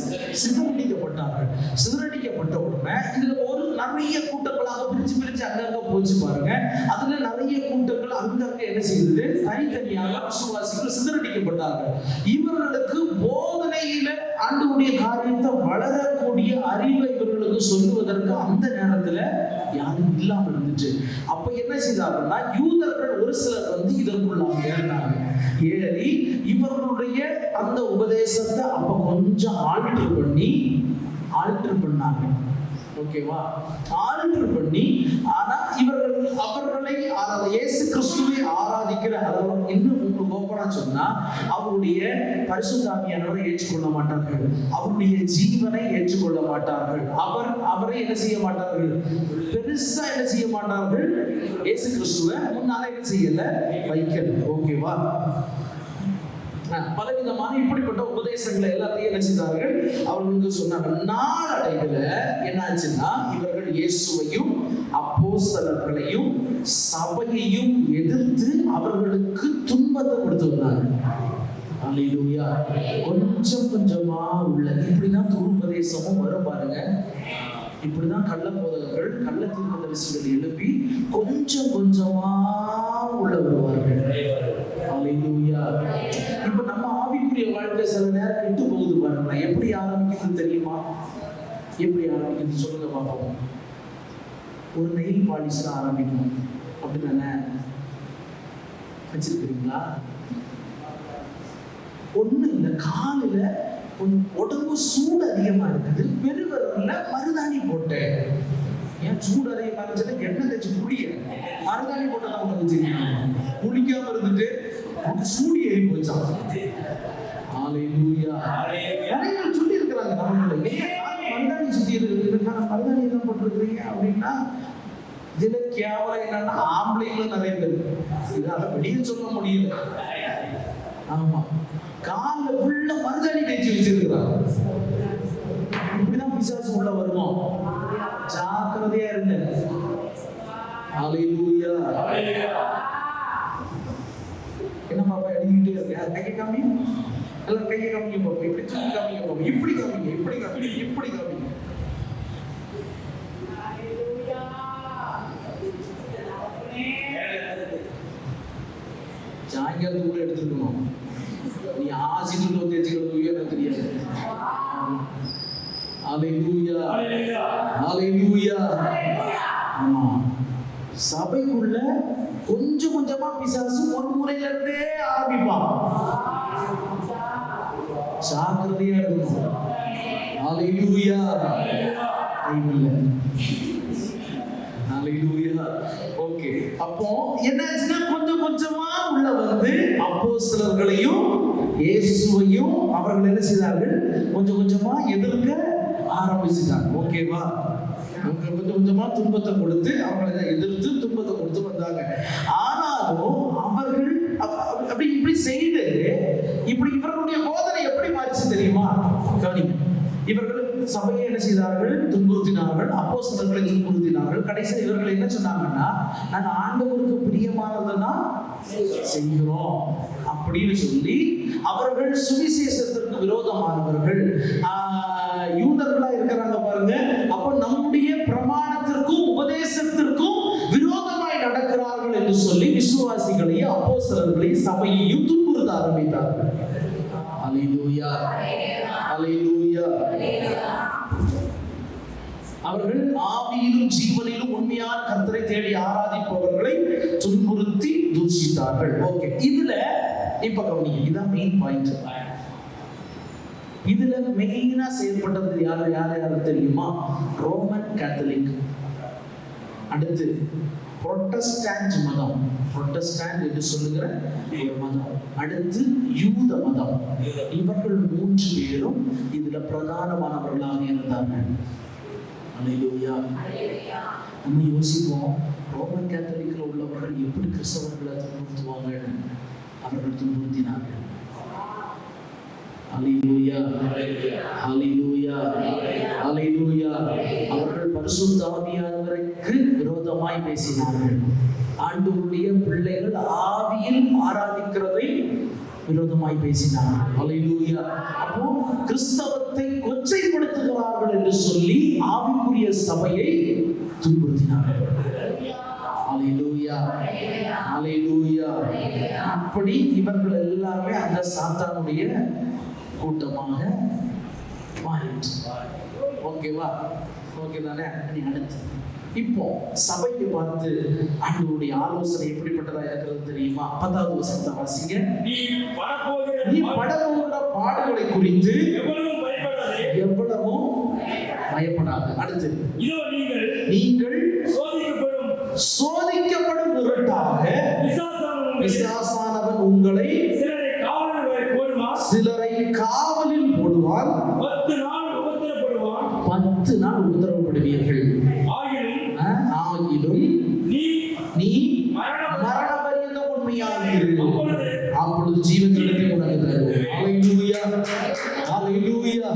சிதறடிக்கப்பட்டார்கள். சிதறடிக்கப்பட்ட உடனே இதுல ஒரு நிறைய கூட்டங்களாக பிரிச்சு பிரிச்சு அங்கங்க போச்சு பாருங்க. அதுல நிறைய கூட்டங்கள் அங்கங்க என்ன செய்யுது? தனித்தனியாக விசுவாசிகள் சிதறடிக்கப்பட்டார்கள். இவர்களுக்கு போதனையில ஆண்டவருடைய காரியத்தை வளரக்கூடிய அறிவை இவர்களுக்கு சொல்லுவதற்கு அந்த நேரத்துல யாரும் இல்லாம இருந்துச்சு. அப்ப என்ன செய்தாங்கன்னா, யூதர்கள் ஒரு சிலர் வந்து இதற்குள்ளாக ஏறினாங்க. ஏறி இவர்களுடைய அந்த உபதேசத்தை அப்ப கொஞ்சம் ஆல்டர் பண்ணாங்க. ஓகேவா? ஆல்டர் பண்ணி, ஆனா இவர்கள் அவர்களை இயேசு கிறிஸ்துவை ஆராதிக்கிற அளவு இன்னும் உங்களுக்கு ஓப்பனா சொன்னா, அவருடைய பரிசுத்த ஆவியானவரை ஏற்றுக்கொள்ள மாட்டார்கள், அவருடைய ஜீவனை ஏற்றுக்கொள்ள மாட்டார்கள், அவரை என்ன செய்ய மாட்டார்கள்? பெருசா என்ன செய்ய மாட்டார்கள்? இயேசு கிறிஸ்துவை முன்னால என்ன செய்யல? வைக்கல. ஓகேவா? பலவிதமான இப்படிப்பட்ட உபதேசங்களை எல்லாத்தையும் என்ன செய்தார்கள்? அவர்களுக்கு சொன்னாங்க. நாளடைவில் என்னாச்சுன்னா, இவர்கள் இயேசுவையும் அப்போஸ்தலர்களையும் சபையையும் எதிர்த்து அவர்களுக்கு துன்பத்தை கொடுத்து வந்தாங்க. அல்லேலூயா. கொஞ்சம் கொஞ்சமா உள்ள இப்படிதான் துருபதேசமும் வரும் பாருங்க. இப்படிதான் கள்ள போதகர்கள், கள்ள தீர்க்கதரிசிகள் எழுப்பி கொஞ்சம் கொஞ்சமா உள்ள வருவார்கள். அல்லேலூயா. இப்ப நம்ம ஆவிக்குரிய வாழ்க்கை சில நேரம் கெட்டு போகுது பாருங்க. எப்படி ஆரம்பிக்குதுன்னு தெரியுமா? எப்படி ஆரம்பிக்குது சொல்லுங்க பார்ப்போம். ஒரு நெயில் பாலிஷ் ஆரம்பிக்கும், அப்படிதானே? வச்சிருக்கிறீங்களா? ஒண்ணு இந்த காலில உடம்பு சூடு அதிகமா இருக்குது, பெருவரல்ல மருதாணி போட்டேன். ஏன் சூடு அதிகமா இருந்துச்சு? எண்ணெய் தேய்ச்சி குளிய மருதாணி போட்டதான் உங்களுக்கு குளிக்காம இருந்துட்டு சூடி ஏறி போச்சான். அல்லேலூயா. நிறைய சொல்லி இருக்கிறாங்க நம்மள, மருதாணி சுத்தி இருக்கிறதுக்கான மருதாணி என்ன போட்டிருக்கிறீங்க அப்படின்னா, இதுல கேவலம் என்னன்னா ஆம்பளைங்களும் நிறைய பேர். இதை அதை வெளியே சொல்ல முடியல. ஆமா, கால்ல ஃபுல்லா மருதாணி தேய்ச்சி வச்சிருக்கிறாங்க. இப்படிதான் பிசாசு உள்ள வருவோம். ஜாக்கிரதையா இருங்க. ஹalleluya. என்ன பாப்பா எழுதிட்டே இருக்க? கையை காமி. எல்லாம் கையை காமிங்க பாப்பா. இப்படி தூக்கி காமிங்க பாப்பா. இப்படி காமிங்க, இப்படி காமிங்க, இப்படி காமிங்க. சாயங்காலத்துக்குள்ள எடுத்துக்கணும். நீ ஆசிட்டு தேய்ச்சிக்கிறது எனக்கு தெரியாது. ஹalleluya. ஹalleluya. ஆமா. சபைக்குள்ள கொஞ்சம் கொஞ்சமா பிசாசு ஒரு முறையில இருந்தே ஆரம்பிப்பான். ஜாக்கிரதையா இருக்கணும். ஹalleluya. ஐமில்ல. ஹalleluya. ஓகே. அப்போ என்னாச்சுன்னா கொஞ்சம் கொஞ்சமா உள்ள வந்து அப்போஸ்தலர்களையும் இயேசுவையும் அவர்கள் என்ன செய்தார்கள்? கொஞ்சம் கொஞ்சமா எதிர்க்க ஆரம்பிச்சுட்டாங்க. ஓகேவா? கொஞ்சம் கொஞ்சமா துன்பத்தை கொடுத்து அவங்களை எதிர்த்து துன்பத்தை கொடுத்து வந்தாங்க. ஆனாலும் அவர்கள் அப்படி இப்படி செய்து இப்படி இவர்களுடைய போதனை எப்படி மாறிச்சு தெரியுமா? கவனிங்க. இவர்கள் சபையை என்ன செய்தார்கள்? துன்புறுத்தினார்கள். அப்போஸ்தலர்களை துன்புறுத்தினார்கள். கடைசியில் இவர்கள் என்ன சொன்னாங்கன்னா, நாங்க ஆண்டவருக்கு பிரியமானதுதான் செய்கிறோம் அப்படின்னு சொல்லி அவர்கள் சுவிசேஷத்திற்கு விரோதமானவர்கள். யூதர்களா இருக்கிறாங்க பாருங்க. அப்ப நம்முடைய பிரமாணத்திற்கும் உபதேசத்திற்கும் விரோதமாய் நடக்கிறார்கள் என்று சொல்லி விசுவாசிகளையும் அப்போஸ்தலர்களையும் சபையையும் துன்புறுத்த ஆரம்பித்தார்கள். ஹalleluya. ஹalleluya. அவர்கள் ஆவியிலும் ஜீவனிலும் உண்மையான கர்த்தரை தேடி ஆராதிப்பவர்களை துன்புறுத்தி தூஷித்தார்கள். ஓகே. இதுல இப்ப கவனிங்க. இதான் மெயின் பாயிண்ட். இதுல மெயினா செயல்பட்டது யாரு தெரியுமா? Roman Catholic. அடுத்து புரோட்டஸ்டன்ட் மதம். புரோட்டஸ்டன்ட் என்று சொல்லுகிற ஒரு மதம். அடுத்து யூத மதம். இவர்கள் 3 பேரும் இதுல பிரதானமானவர்களாக இருந்தார்கள். ஹalleluya. நம்ம யோசிப்போம், ரோமன் கேத்தலிக்ல உள்ளவர்கள் எப்படி கிறிஸ்தவர்களை துன்புறுத்துவாங்க? அவர்கள் துன்புறுத்தினார்கள். ஹalleluya. ஹalleluya. ஹalleluya. அவர்கள் பரிசுத்த ஆவியானவருக்கு விரோதமாய் பேசினார்கள். ஆண்டவருடைய பிள்ளைகள் ஆவியில் ஆராதிக்கிறதை விரோதமாய் பேசினார்கள். ஹalleluya. அப்போ கிறிஸ்தவத்தை கொச்சைப்படுத்துகிறார்கள் என்று சொல்லி ஆவிக்குரிய சபையை துன்புறுத்தினார்கள். ஹalleluya. ஹalleluya. அப்படி இவர்கள் எல்லாமே அந்த சாத்தானுடைய கூட்டமாக மாறிடுச்சு. ஓகேவா? ஓகே தானே? நீ அடுத்து இப்போ சபையை பார்த்து ஆண்டவருடைய ஆலோசனை எப்படிப்பட்டதா இருக்கிறது தெரியுமா? 10வது வசனத்தை வாசிங்க. நீ படபோகிற பாடுகளை குறித்து எவ்வளவும் பயப்படாது. அடுத்து நீங்கள் சோதிக்கப்படும் பொருட்டாக பிசாசானவன் உங்களை சிலரை காவலில் போடுவான். 10 நாள் உபத்திரவப்படுவீர்கள். ஆகிலும் நீ மரண பரியந்தம் உண்மையாக இரு. அப்பொழுது ஜீவனிடத்தை உனக்கு தருவேன். ஹalleluya. ஹalleluya.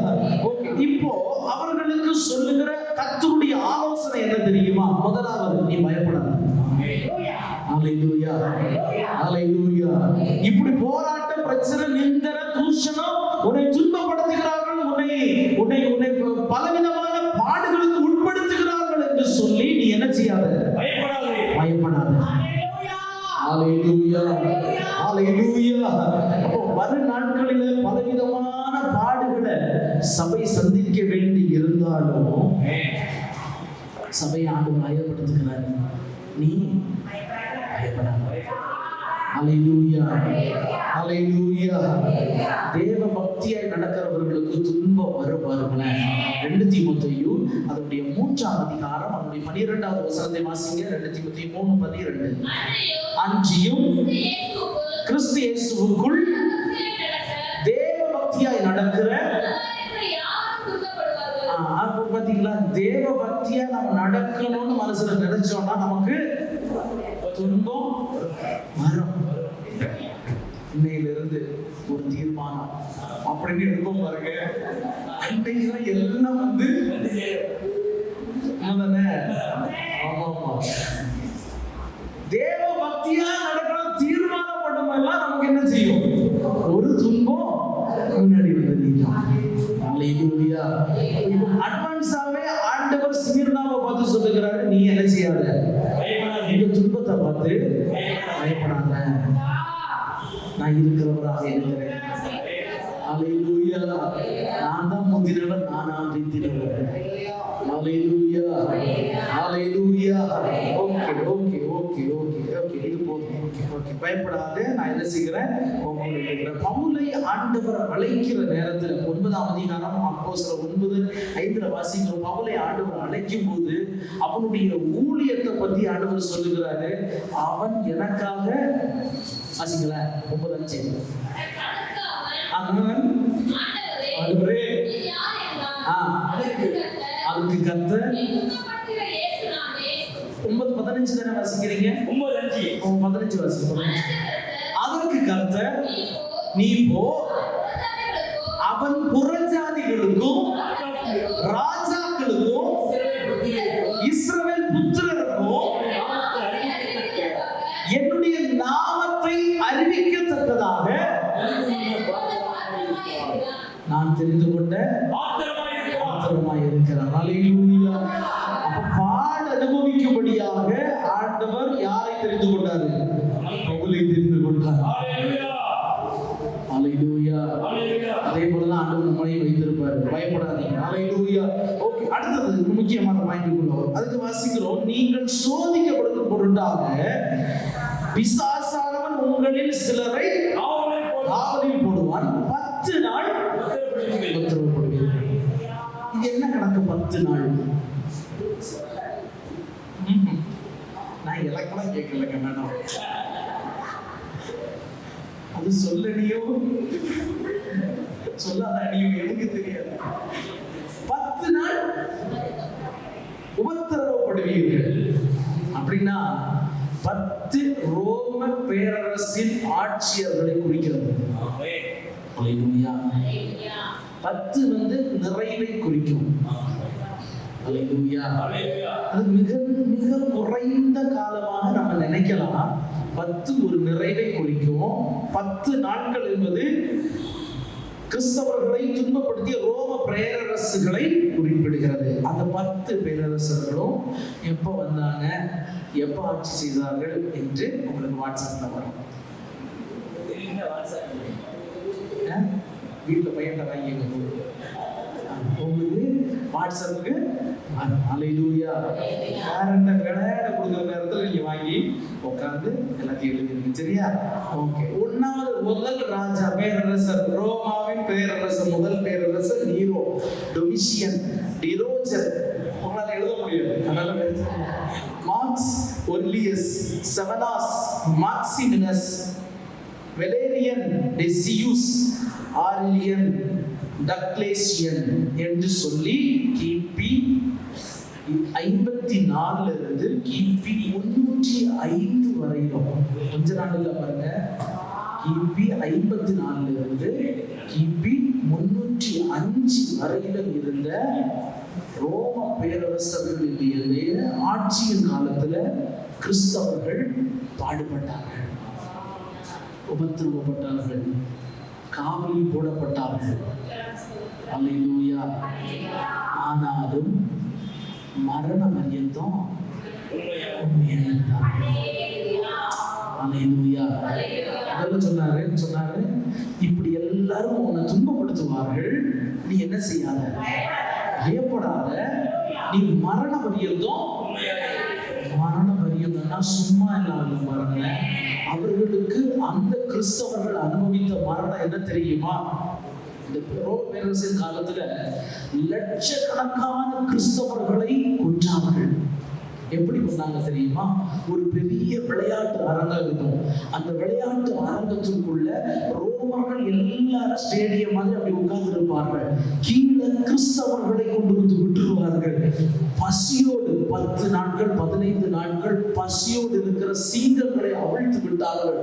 ஓகே. இப்போ அவர்களுக்கு சொல்லுகிற கர்த்தருடைய ஆலோசனை என்ன தெரியுமா? முதலாவது, நீ பயப்படாத. ஹalleluya. ஹalleluya. இப்படி போராட்ட பிரச்சனை நிந்தன தூஷணம் உன்னை துன்பப்படுத்துகிறார்கள், உன்னை பலவிதமான பாடுகளுக்கு உட்படுத்துகிறார்கள் என்று சொல்லி நீ என்ன செய்யாத? பயப்படாத. ஹalleluya. ஹalleluya. அப்போ வரும் நாட்களிலே பலவிதமான பாடுகளை சபை சந்திக்க வேண்டி இருந்தாலும் சபையை ஆண்டவர் பயப்படுத்துகிறார். நீ பயப்படாத. ஹalleluya. ஹalleluya. தேவ பக்தியாய் நடக்கிறவர்களுக்கு துன்பம் வரும் பாருங்களேன். 2 தீமோத்தேயு அதனுடைய 3ஆம் அதிகாரம் அதனுடைய 12வது வசனத்தை வாசிங்க. 2 தீமோத்தேயு 3:12. அன்றியும் கிறிஸ்து இயேசுவுக்குள் தேவ பக்தியாய் நடக்கிற பாத்தீங்களா? தேவ பக்தியா நம்ம நடக்கணும்னு மனசுல நினைச்சோம்னா நமக்கு துன்பம் வரும். இன்னையிலிருந்து ஒரு தீர்மானம் அப்படின்னு எடுக்கும் பாருங்க. அன்னைக்குதான் எல்லாம் வந்து தானே. ஆமா ஆமா, தேவ பக்தியா நடக்கிற தீர்மானம் பண்ணும்போதெல்லாம் நமக்கு என்ன செய்யும்? ஒரு துன்பம் முன்னாடி வந்து நிற்கும். அல்லேலூயா. அட்வான்ஸாவே ஆண்டவர் ஸ்மிர்னாவை பார்த்து சொல்லுகிறாரு, நீ என்ன செய்யாத, இந்த துன்பத்தை பார்த்து பயப்படாத, நான் இருக்கிறவராக இருக்கிறேன். அல்லேலூயா. நான் தான் முந்தினவர், நான் பிந்தினவர். அல்லேலூயா, அல்லேலூயா. Okay okay okay okay okay, இது போதும். ஓகே ஓகே, பயப்படாத, நான் என்ன செய்கிறேன்? உங்களோட இருக்கிறேன். பவுலை ஆண்டவர் அழைக்கிற நேரத்தில் 9ஆம் அதிகாரம் அப்போஸ்தலர் 9:5 வாசிக்கிறோம். பவுலை ஆண்டவர் அழைக்கும் போது அவனுடைய ஊழியத்தை பத்தி ஆண்டவர் சொல்லுகிறாரு. அவன் எனக்காக வாசிக்கல 9:5 அவன் ஆண்டவரே அதுக்கு கர்த்தர் 9:15 தானே வாசிக்கிறீங்க? 9:15 வாசிக்கிறோம். அதற்கு கர்த்தர், நீ போ, அவன் புறஜாதிகளுக்கும் ராஜாக்களுக்கும் இஸ்ரவேல் புத்திரருக்கும் என்னுடைய நாமத்தை அறிவிக்கத்தக்கதாக நான் தெரிந்து கொண்ட பாத்திரமாய் இருக்கிறார். அல்லேலூயா. அப்ப பாட அனுபவிக்கும்படியாக ஆண்டவர் யாரை தெரிந்து கொண்டாரு? பவுலை தெரிந்து கொண்டார். அல்லேலூயா. அதே போலதான் ஆண்டவர் நம்மளை வைத்திருப்பாரு. பயப்படாதீங்க. அல்லேலூயா. ஓகே, அடுத்தது முக்கியமான பாயிண்ட் வரும். அதுக்கு வாசிக்கிறோம், நீங்கள் சோதிக்கப்படுகிற பொருட்டாக பிசாசானவன் உங்களில் சிலரை காவலில் போடுவான், 10 நாள் உத்தரவுப்படுவீர்கள். இது என்ன கணக்கு 10 நாள்? நான் இலக்கணம் கேட்கலங்க மேடம், அது சொல்லடியோ சொல்லாத அடியோ எனக்கு தெரியாது. 10 நாள் உபத்திரவப்படுவீர்கள் அப்படின்னா 10 ரோம பேரரசின் ஆட்சியர்களை குறிக்கிறது. அல்லேலூயா. 10 வந்து நிறைவை குறிக்கும். அல்லேலூயா. அது மிக மிக குறைந்த காலமாக நம்ம நினைக்கலாம். 10 ஒரு நிறைவை குறிக்கும். 10 நாட்கள் என்பது கிறிஸ்தவர்களை துன்பப்படுத்திய ரோம பேரரசுகளை குறிப்பிடுகிறது. அந்த 10 பேரரசர்களும் எப்போ வந்தாங்க, எப்போ ஆட்சி செய்தார்கள் என்று உங்களுக்கு வாட்ஸ்அப்ல வரும். வீட்டில் பையன் வாங்கிங்க போகுது வாட்ஸ்அப்புக்கு. அல்லேலூயா. பேரண்ட விளையாட கொடுக்குற நேரத்தில் நீங்க வாங்கி உட்காந்து எல்லாத்தையும் எழுதிருங்க. சரியா? ஓகே. முதல் ராஜா பேரரசர், ரோமாவின் பேரரசர், முதல் பேரரசர் நீரோ, டொமிஷியன், டிரோஜர். உங்களால எழுத முடியாது, அதனால மார்க்ஸ் ஒர்லியஸ், செவனாஸ், மாக்சிமினஸ், வெலேரியன், டெசியூஸ், ஆரிலியன், டக்ளேசியன் என்று சொல்லி கிபி 54 இருந்து கிபி 305 வரையிலும், கொஞ்ச நாள்ல பாருங்க, கிபி 54 இருந்து கிபி 305 வரையிலும் இருந்த ரோம பேரரசர்களுடைய ஆட்சியின் காலத்துல கிறிஸ்தவர்கள் பாடுபட்டார்கள், உபத்திரவப்பட்டார்கள், காவலில் போடப்பட்டார்கள். அல்லேலூயா. ஆனாலும் மரண பரியந்தம் உண்மையாக இருந்தார்கள். அல்லேலூயா. அதெல்லாம் சொன்னாரு, இப்படி எல்லாரும் உன்னை துன்பப்படுத்துவார்கள், நீ என்ன செய்யாத, பயப்படாத, நீ மரண பரியந்தம். மரண பரியந்தம்னா சும்மா இல்லாத பாருங்க. அவர்களுக்கு அந்த கிறிஸ்தவர்கள் அனுபவித்த மரணம் என்ன தெரியுமா? இந்த ரோம பேரரசின் காலத்துல லட்சக்கணக்கான கிறிஸ்தவர்களை கொன்றார்கள். எப்படி கொண்டாங்க தெரியுமா? ஒரு பெரிய விளையாட்டு அரங்கம் இருக்கும். அந்த விளையாட்டு அரங்கத்திற்குள்ள ரோமர்கள் எல்லாரும் ஸ்டேடியம் மாதிரி அப்படி உட்கார்ந்து இருப்பார்கள். கீழே கிறிஸ்தவர்களை கொண்டு வந்து விட்டுருவார்கள். பசியோடு 10 நாட்கள் 15 நாட்கள் பசியோடு இருக்கிற சிங்கங்களை அவிழ்த்து விட்டார்கள்.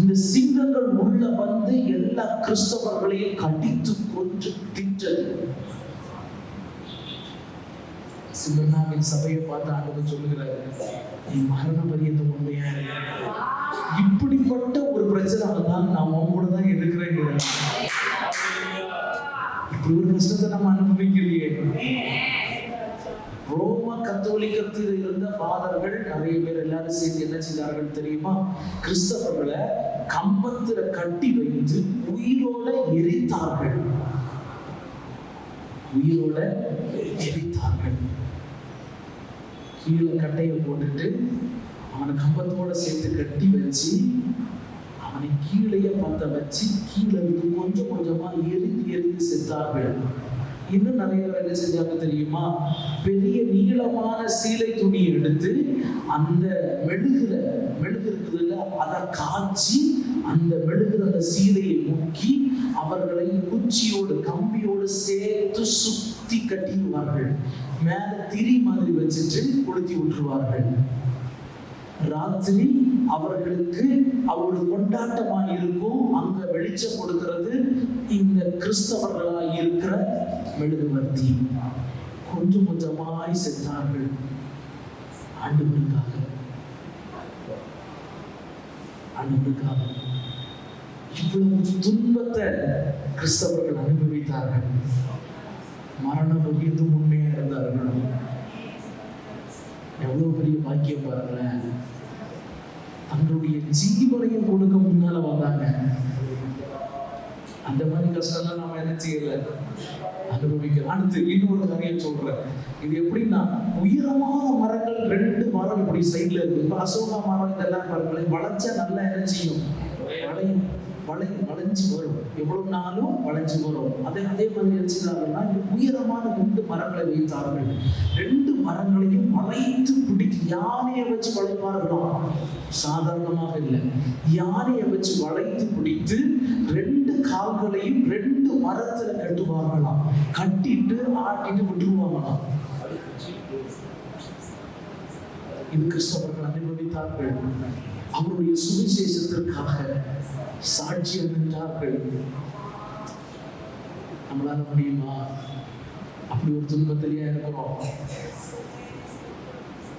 இந்த சிங்கங்கள் உள்ள வந்து எல்லா கிறிஸ்தவர்களையும் கடித்து கொன்று தின்றது. சிவனாவின் சபையை பார்த்து ஆண்டவர் சொல்லுகிறாரு, நீ மரண பரியந்தம் உண்மையா இரு. இப்படிப்பட்ட ஒரு பிரச்சனை தான் நான் உன் கூட தான் இருக்கிறேன். இப்படி ஒரு கஷ்டத்தை நம்ம அனுபவிக்கலையே. ரோம கத்தோலிக்கத்தில் இருந்த ஃபாதர்கள் நிறைய பேர் எல்லாரும் சேர்ந்து என்ன செய்தார்கள் தெரியுமா? கிறிஸ்தவர்களை கம்பத்துல கட்டி வைத்து உயிரோட எரித்தார்கள். உயிரோட எரித்தார்கள். கீழே கட்டையை போட்டுட்டு அவனை கம்பத்தோட சேர்த்து கட்டி வச்சு அவனை கீழே பத்த வச்சு கீழே இருந்து கொஞ்சம் கொஞ்சமா எரிந்து செத்தார்கள். இன்னும் நிறைய பேர் என்ன செஞ்சாங்க தெரியுமா? பெரிய நீளமான சீலை துணி எடுத்து அந்த மெழுகு இருக்குதுல்ல, அதை காய்ச்சி அந்த மெழுகுற அந்த சீலையை முக்கி அவர்களை குச்சியோடு கம்பியோடு சேர்த்து சுத்தி கட்டிடுவார்கள். மேல திரி மாதிரி வச்சுட்டு கொளுத்தி விட்டுருவார்கள். ராத்திரி அவர்களுக்கு அவ்வளவு கொண்டாட்டமா இருக்கும். அங்க வெளிச்சம் கொடுக்கிறது இந்த கிறிஸ்தவர்களா இருக்கிற மெழுகுவர்த்தி. கொஞ்சம் கொஞ்சமாய் செத்தார்கள் ஆண்டவருக்காக. இவ்வளவு துன்பத்தை கிறிஸ்தவர்கள் அனுபவித்தார்கள். மரண பரியந்தும் உண்மையா இருந்தார்கள். எவ்வளவு பெரிய பாக்கியம் பாருங்களேன். தங்களுடைய ஜீவனையும் கொடுக்க முன்னால வந்தாங்க. அந்த மாதிரி கஷ்டம்லாம் நாம என்ன செய்யல, அனுபவிக்கிறோம். அடுத்து இன்னொரு காரியம் சொல்றேன். இது எப்படின்னா, உயரமான மரங்கள் 2 மரம் இப்படி சைட்ல இருக்கு. இப்ப அசோகா மரம் இதெல்லாம் பாருங்களேன், வளைச்சா நல்லா என்ன செய்யும்? வளைஞ்சு வரும். எவ்வளவு நாளும் வளைஞ்சு வரும். அதே மாதிரி வச்சுக்கிறாங்கன்னா, உயரமான 2 மரங்களை வைத்தார்கள். 2 மரங்களையும் வளைத்து பிடித்து யானையை வச்சு வளைப்பார்களாம். சாதாரணமாக இல்லை, யானையை வச்சு வளைத்து பிடித்து 2 கால்களையும் 2 மரத்துல கட்டுவார்களாம். கட்டிட்டு ஆட்டிட்டு விட்டுருவாங்களாம். இது கிறிஸ்தவர்கள் அனுபவித்தார்கள். அவருடைய சுவிசேஷத்திற்காக சாட்சியம் நின்றார்கள். நம்மளால முடியுமா? அப்படி ஒரு துன்பத்திலேயே இருக்கிறோம்.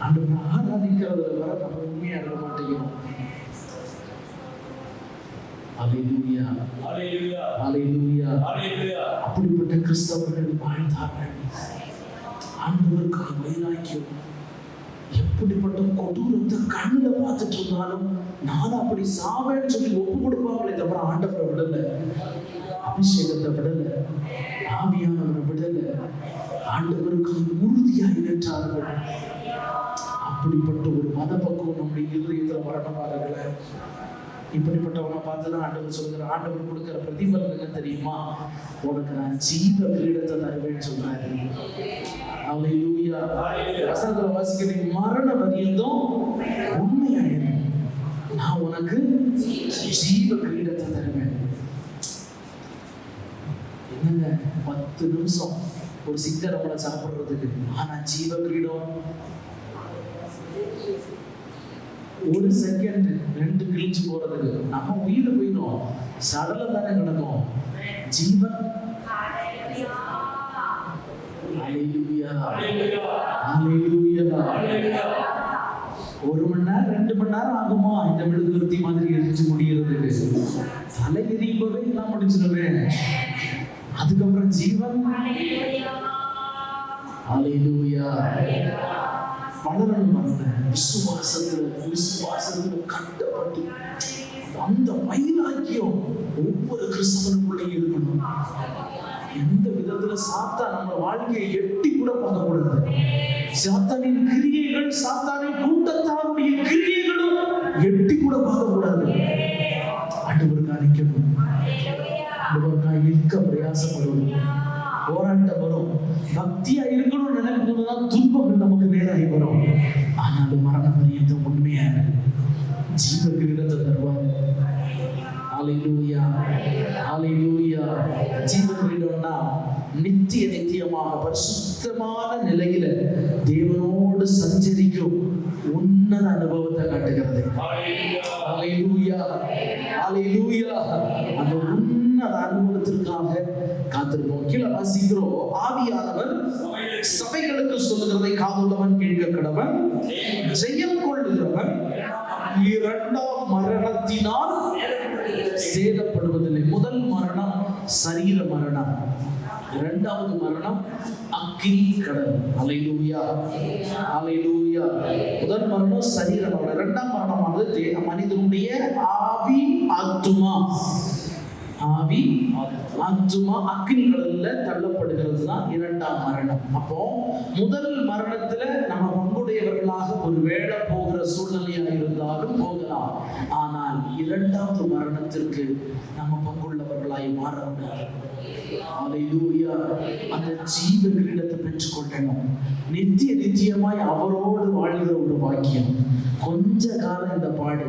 ஆண்டவரை ஆராதிக்கிறதுல வர நம்ம உண்மையா இருக்க மாட்டேங்கிறோம். அல்லேலூயா, அல்லேலூயா, அல்லேலூயா, அல்லேலூயா. அப்படிப்பட்ட கிறிஸ்தவர்கள் வாழ்ந்தார்கள். ஆண்டவருக்காக வைராக்கியம். எப்படிப்பட்ட கொடூரத்தை கண்ணுல பார்த்துட்டு இருந்தாலும் நான் அப்படி சாவேன்னு சொல்லி ஒப்பு கொடுப்பாங்களே தவிர ஆண்டவரை விடல, அபிஷேகத்தை விடல, ஆவியானவரை விடல. ஆண்டவருக்கு உறுதியாய் நின்றார்கள். அப்படிப்பட்ட ஒரு மனப்பக்குவம் நம்முடைய இருதயத்துல வரணும் பாருங்கள. இப்படிப்பட்டவனை பார்த்துதான் ஆண்டவர் சொல்கிற, ஆண்டவர் கொடுக்கிற பிரதிபலன் என்ன தெரியுமா? உனக்கு நான் ஜீவ கிரீடத்தை தருவேன்னு சொல்றாரு. அல்லேலூயா. வசனத்துல வாசிக்கிறேன், மரண பரியந்தம் உண்மையாயிரு, நான் உனக்கு ஜீவ கிரீடத்தை தருவேன். என்னங்க 10 நிமிஷம் ஒரு சிக்கர் நம்மளை சாப்பிடுறதுக்கு, ஆனா ஜீவ கிரீடம் 1 செகண்ட் 2 கிழிச்சு போறதுக்கு. நம்ம உயிர் போயிடும், சடல தானே கிடக்கும். ஜீவன் அல்லேலூயா, அல்லேலூயா. 1 மணி நேரம் 2 மணி நேரம் ஆகுமா இந்த மெழுகுவர்த்தி மாதிரி எரிச்சு முடியறதுக்கு? தலை எரிப்பவே எல்லாம் முடிச்சிருவேன். அதுக்கப்புறம் ஜீவன் அல்லேலூயா. வளரணும். விசுவாசத்துல கட்டப்பட்டு அந்த வைராக்கியம் ஒவ்வொரு கிறிஸ்தவனுக்குள்ளேயும் இருக்கணும். எந்த விதத்துல சாத்தான் நம்ம வாழ்க்கையை எட்டி கூட பார்க்க கூடாது. சாத்தானின் கிரியைகள், சாத்தானின் கூட்டத்தாருடைய கிரியைகளும் எட்டி கூட பார்க்க கூடாது. ஆண்டவருக்காக நிற்கணும், ஆண்டவருக்காக நிற்க பிரயாசப்படும். போராட்டம் வரும், பக்தியா இருக்கணும்னு நினைக்கிறதுதான் துன்பங்கள் நமக்கு நேராகி வரும். ஆனாலும் மரண பரியந்தம் உண்மையா ஜீவ கிரீடத்தை தருவாரு. அல்லேலூயா, அல்லேலூயா. ஜீவ கிரீடம்னா நித்திய நித்தியமாக பரிசுத்தமான நிலையில தேவனோடு சஞ்சரிக்கும் உன்னத அனுபவத்தை காட்டுகிறது. ஹல்லேலூயா, ஹல்லேலூயா. அந்த உன்னத அனுபவத்திற்காக காத்திருப்போம். கீழே வாசிக்கிறோம், ஆவியானவர் சபைகளுக்கு சொல்லுகிறதை காதுள்ளவன் கேட்க கடவன். ஜெயம் கொள்ளுகிறவன் இரண்டாம் மரணத்தினால் சேதப்படுவதில்லை. முதல் மரணம் சரீர மரணம், இரண்டாவது மரணம் அக்கினி கடல். ஹல்லேலூயா, ஹல்லேலூயா. முதல் மரணம் சரீர மரணம், இரண்டாம் மரணமானது மனிதனுடைய ஆவி ஆத்துமா, ஆவி ஆத்துமா அக்கினி கடல்ல தள்ளப்படுகிறது தான் இரண்டாம் மரணம். அப்போ முதல் மரணத்துல நம்ம பங்குடையவர்களாக ஒரு வேளை போகிற சூழ்நிலையாக இருந்தாலும் போகலாம். ஆனால் இரண்டாவது மரணத்திற்கு நம்ம பங்குள்ளவர்களாய் மாற முடியாது. ஹல்லேலூயா. அந்த ஜீவ கிரீடத்தை பெற்றுக்கொள்ளணும். நித்திய நித்தியமாய் அவரோடு வாழ்கிற ஒரு பாக்கியம். கொஞ்ச காலம் இந்த பாடு,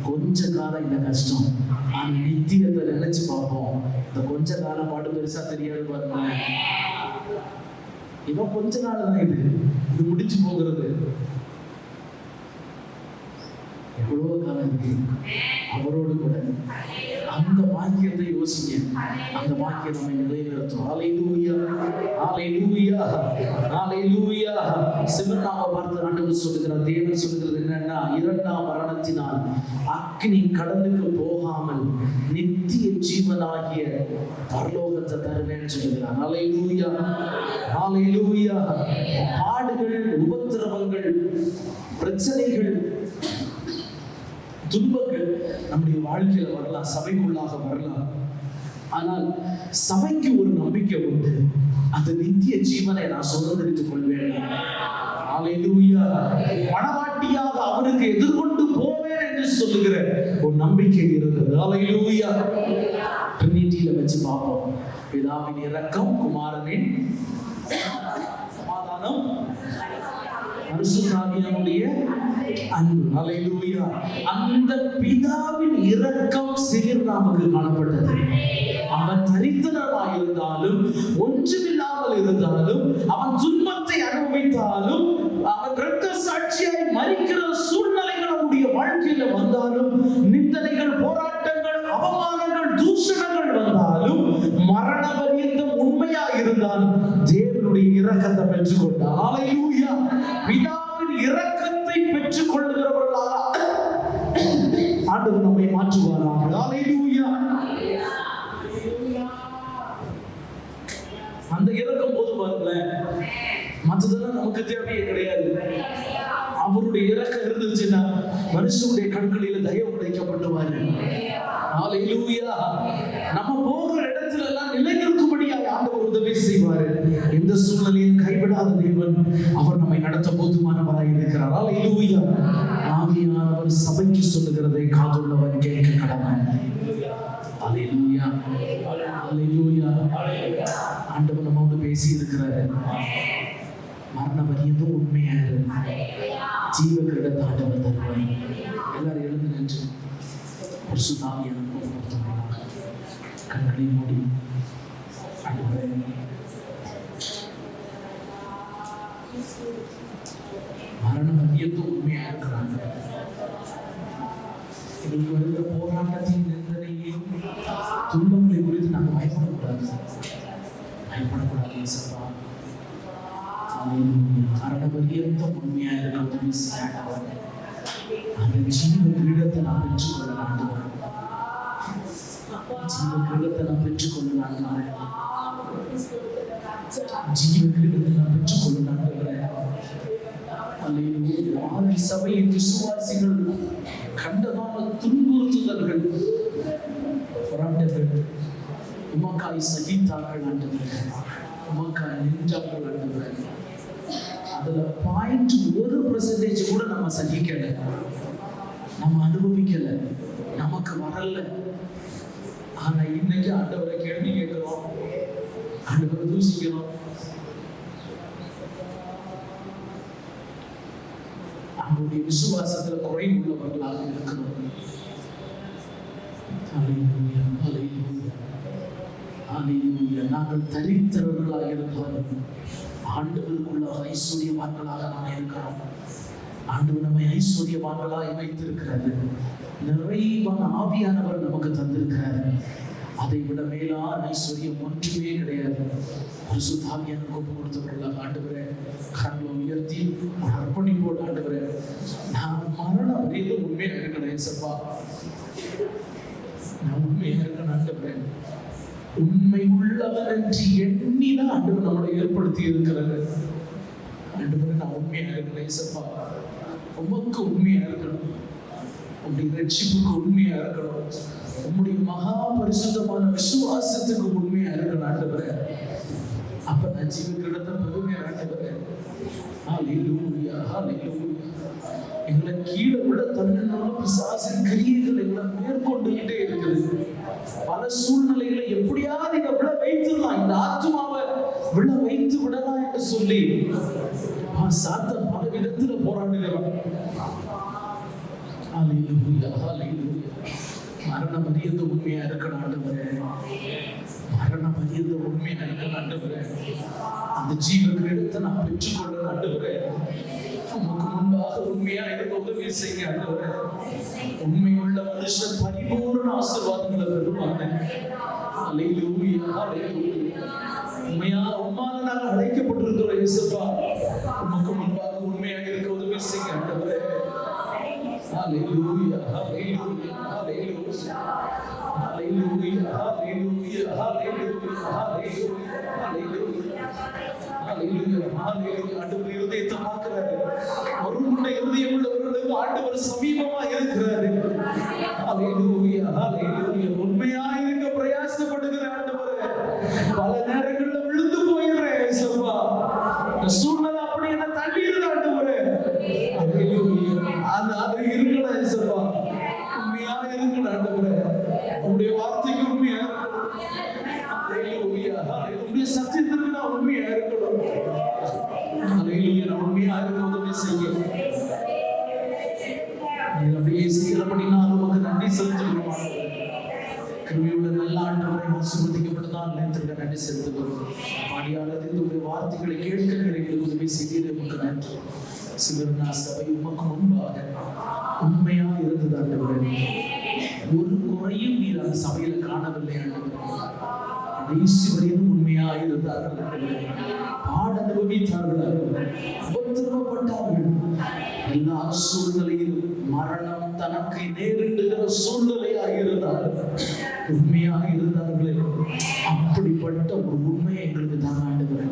கொஞ்ச காலம் இந்த கஷ்டம், அந்த நித்தியத்தை நினைச்சு பார்ப்போம். இந்த கொஞ்ச காலம் பாடு பெருசா தெரியாது பாருங்க. இதோ கொஞ்ச நாள் தான், இது முடிச்சு போகிறது. எவ்வளவு காலம் இருக்கு அவரோடு கூட. அந்த பாக்கியத்தை யோசிங்க. அந்த பாக்கியம் நம்மை நிலைநிறுத்தும். ஹல்லேலூயா, ஹல்லேலூயா, ஹல்லேலூயா. சிவனாவை பார்த்து ஆண்டவர் சொல்லுகிறார், தேவன் சொல்லுகிறது என்னன்னா, இரண்டாம் மரணத்தினால் அக்கினி கடலுக்கு போகாமல் நித்திய ஜீவனாகிய பரலோகத்தை தருவேன்னு சொல்லுகிறார். ஹல்லேலூயா, ஹல்லேலூயா. பாடுகள், உபத்திரவங்கள், பிரச்சனைகள், துன்பங்கள் நம்முடைய வாழ்க்கையில வரலாம், சபைக்குள்ளாக வரலாம். ஆனால் சபைக்கு ஒரு நம்பிக்கை உண்டு, அந்த நித்திய ஜீவனை நான் சுதந்திரித்துக் கொள்வேன். ஹல்லேலூயா. மணவாட்டியாக அவருக்கு எதிர்கொண்டு போவேன் என்று சொல்லுகிற ஒரு நம்பிக்கை இருந்தது. ஹல்லேலூயா. ட்ரினிட்டியில வச்சு பார்ப்போம். பிதாவின் இரக்கம், குமாரனின் சமாதானம், பரிசுத்த ஆவியானுடைய அன்பு. ஹல்லேலூயா. அந்த பிதாவின் இரக்கம் நமக்கு காணப்பட்டது. அவன் தரித்திரனாய் இருந்தாலும், ஒன்றுமில்லாமல் இருந்தாலும், அவன் துன்பத்தை அனுபவித்தாலும், அவன் இரத்த சாட்சியாய் மரிக்கிற சூழ்நிலைகள் அவனுடைய வாழ்க்கையில வந்தாலும், நிந்தனைகள், போராட்டங்கள், அவமானங்கள், தூஷணங்கள் வந்தாலும், மரண பரியந்தம் உண்மையா இருந்தாலும் தேவனுடைய இரக்கத்தை பெற்றுக்கொண்டார். ஹல்லேலூயா. பிதாவின் இரக்கத்தை பெற்றுக் கொள்ளுகிறவர்களாக ஆண்டவர் நம்மை மாற்றுவாராக. ஹல்லேலூயா. அந்த இரக்கம் போது பாருங்களேன், மற்றதெல்லாம் நமக்கு தேவையே கிடையாது. அவருடைய இரக்கம் இருந்துச்சுன்னா மனுஷனுடைய கண்களில தயவு கிடைக்கப்பட்டுவாரு. ஹல்லேலூயா. நம்ம போகிற இடத்துல எல்லாம் நிலைநிற்கும்படியாக ஆண்டவர் உதவி செய்வாரு. எந்த சூழ்நிலையும் கைவிடாத தேவன் அவர் நம்மை நடத்த போதுமானவராய் இருக்கிறார். ஹல்லேலூயா. ஆவியானவர் சபைக்கு சொல்லுகிறதை காதுள்ளவன் கேட்க கடவன். ஹல்லேலூயா, ஹல்லேலூயா. ஆண்டவர் நம்மோடு பேசி இருக்கிறாரு. மரண பரியந்தம் உண்மையாக ஜீவ கிரீடத்தை ஆண்டவர் தருவார். எல்லாரும் எழுந்து நின்று பரிசுத்த ஆவியானவர் கண்களை மூடி ஆண்டவரே, மரண பரியந்தம் உண்மையாக இருக்கிறாங்க. எங்களுக்கு வருகிற போராட்டத்தின் நிந்தனையும் துன்பங்களை குறித்து நாங்கள் பயப்படக்கூடாது. சப்பா. மரண பரியந்தம் உண்மையாக இருக்க உதவி செய்யாண்டவர். அந்த ஜீவ கிரீடத்தை நான் பெற்றுக்கொள்ளலாம். ஜீவ கிரீடத்தை நான் பெற்றுக்கொள்ளலாம். ஜீவ கிரீடத்தை நான் பெற்றுக்கொள்ளலாம். ஆதி சபையின் விசுவாசிகள் கண்டதான துன்புறுத்துதல்கள், போராட்டங்கள் உமக்காய் சகித்தார்கள் ஆண்டவர். உமக்காய் நின்றார்கள் ஆண்டவர். அதுல 0.1% கூட நம்ம சகிக்கல, நம்ம அனுபவிக்கல, நமக்கு வரல. ஆனா இன்னைக்கு ஆண்டவரை கேள்வி கேட்கிறோம், ஆண்டவரை தூசிக்கிறோம். அவருடைய விசுவாசத்துல குறை உள்ளவர்களாக இருக்கிறோம். ஹல்லேலூயா, ஹல்லேலூயா, ஹல்லேலூயா. நாங்கள் தரித்திரர்களாக இருந்தாலும் ஆண்டவருக்குள்ளாக ஐஸ்வர்யவான்களாக நாம் இருக்கிறோம். ஆண்டவர் நம்மை ஐஸ்வர்யவான்களாக வைத்திருக்கிறாரு. நிறைவான ஆவியானவர் நமக்கு தந்திருக்கிறாரு. அதை விட மேலான ஐஸ்வர்யம் ஒன்றுமே கிடையாது. பரிசுத்த ஆவியானவர் ஒப்பு கொடுத்தவர்களாக ஆண்டவரே கரங்களை உயர்த்தி ஒரு அர்ப்பணிப்போடு ஆண்டவரே நான் மரணம் வரையிலும் உண்மையாக இருக்கணும். ஏசப்பா நான் உண்மையாக இருக்கணும் ஆண்டவரே. உண்மை உள்ளவர் என்று எண்ணிதான் ஆண்டவர் நம்மளை ஏற்படுத்தி இருக்கிறாரு. ஆண்டவரே நான் உண்மையாக இருக்கணும். ஏசப்பா உமக்கு உண்மையா இருக்கணும். உங்களுடைய ரட்சிப்புக்கு உண்மையா இருக்கணும். உங்களுடைய மகா பரிசுத்தமான விசுவாசத்துக்கு உண்மையா இருக்கணும் ஆண்டவரே. அப்ப நான் ஜீவக்கிரத்தை பெருமையா ஆண்டவரே. ஹல்லேலூயா ஹல்லேலூயா. எங்களை கீழே விட தன்னால் பிசாசின் கிரியைகள் எங்களை மேற்கொண்டுகிட்டே இருக்குது. பல சூழ்நிலைகளை எப்படியாவது இதை விட வைத்துடலாம், இந்த ஆத்மாவை விட வைத்து விடலாம் என்று சொல்லி சாத்தான் பல விதத்துல போராடுகிறான். ஹல்லேலூயா ஹல்லேலூயா. மரண பரியந்த உண்மையா இருக்கணும் ஆண்டவரே. மரண பரியந்த உண்மையா இருக்கணும் ஆண்டவரே. அந்த ஜீவ கிரீடத்தை நான் பெற்றுக்கொள்ள ஆண்டவரே. உமக்கு முன்பாக உண்மையா இருக்க உதவி செய்ய ஆண்டவரே. உண்மையுள்ள மனுஷன் பரிபூர்ண ஆசீர்வாதங்களை பெறுவாங்க. ஹல்லேலூயா ஹல்லேலூயா. உம்மால நாங்கள் அழைக்கப்பட்டிருக்கிறோம் இயேசுப்பா. உமக்கு முன்பாக உண்மையாக இருக்க உதவி செய்ய ஆண்டவரே. ஹல்லேலூயா ஹல்லேலூயா ஹல்லேலூயா ஹல்லேலூயா ஹல்லேலூயா ஹல்லேலூயா ஹல்லேலூயா ஹல்லேலூயா ஹல்லேலூயா. ஆண்டவர் இருதயத்தை பார்க்கிறாரு. ஒருமுறை இருதயம் உள்ளவர்களுக்கு ஆண்டவர் சமீபமா இருக்கிறாரு. ஹல்லேலூயா ஹல்லேலூயா. உண்மையா இருக்க பிரயாசப்படுகிற ஆண்டவரே. பல நேரங்கள்ல விழுந்து போயிடுறேன் இயேசுப்பா. சூழ்நிலை அப்படி என்ன தள்ளிடுது ஆண்டவரே. ஹல்லேலூயா. அது இருக்கணும் இயேசுப்பா. உண்மையா இருக்கணும் ஆண்டவரே. உங்களுடைய வார்த்தைக்கு உண்மையா இருக்கணும். ஹல்லேலூயா ஹல்லேலூயா. உங்களுடைய சத்தியத்திற்கு நான் உண்மையா இருக்கணும். ஹல்லேலூயா. நான் உண்மையா இருக்க உதவி செய்ய நீங்க அப்படியே செய்யறபடினா உமக்கு நன்றி செலுத்துகிறோம். கிருபையுள்ள நல்ல ஆண்டவரை ஆசீர்வதிக்கப்பட்டதால் நேரத்திற்கு நன்றி செலுத்துகிறோம். பாடியாளர் உங்களுடைய வார்த்தைகளை கேட்க எங்களுக்கு உதவி செய்து உமக்கு நன்றி. சிவர்ணா சபை உமக்கு முன்பாக உண்மையா இருந்தது ஆண்டவரே. ஒரு குறையும் நீர் அந்த சபையில காணவில்லை ஆண்டவரே. கடைசி வரையும் உண்மையா இருந்தார்கள் ஆண்டவரே. பாட அனுபவித்தார்கள் ஆண்டவரே. உபத்திரவப்பட்டார்கள். எல்லா சூழ்நிலையிலும் மரணம் தனக்கு நேரிடுகிற சூழ்நிலையாக இருந்தார்கள். உண்மையாக இருந்தார்களே. அப்படிப்பட்ட ஒரு உண்மையை எங்களுக்கு தான் ஆண்டவரே.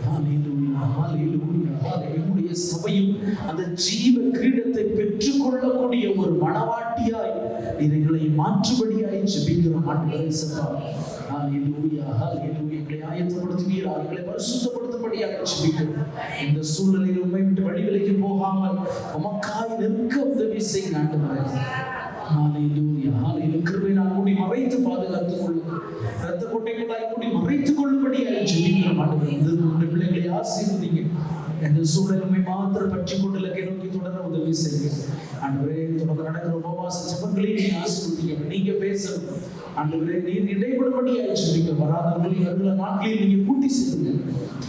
ஹல்லேலூயா ஹல்லேலூயா ஹல்லேலூயா. என்னுடைய சபையும் அந்த ஜீவ கிரீடத்தை பெற்றுக்கொள்ளக்கூடிய ஒரு மணவாட்டியாய் எங்களை மாற்றுபடியாய் ஜெபிக்கிறோம் ஆண்டவரே. சபா ஹல்லேலூயா ஹல்லேலூயா. எங்களை ஆயத்தப்படுத்துவீராக, எங்களை பரிசுத்தப்படுத்தும்படியாக ஜெபிக்கிறோம். இந்த சூழ்நிலையில் உம்மை விட்டு வழிவிலகி போகாமல் உமக்காய் நிற்க உதவி செய்ய ஆண்டவரே. ஹல்லேலூயா ஹல்லேலூயா. கிருபையினால் மூடி மறைத்து பாதுகாத்துக் கொள்ளுங்கள். இரத்த கொட்டைகளாய் மூடி மறைத்துக் கொள்ளும்படியாக ஜெபிக்கிறோம் ஆண்டவரே. இந்த பிள்ளைகளை ஆசீர்வதிங்க. எந்த சூழலுமே மாத்திரம் பற்றி கொண்டு இலக்கை நோக்கி தொடர உதவி செய்யுங்க ஆண்டவரே. தொடர்ந்து நடக்கிற உபவாச ஜெபங்களை நீங்க ஆசீர்வதிங்க. நீங்க பேசணும் ஆண்டவரே. நீர் இடைபடும்படியாக ஜெபிக்க வராதவர்களை வருகிற நாட்களில் நீங்க கூட்டி செய்யுங்க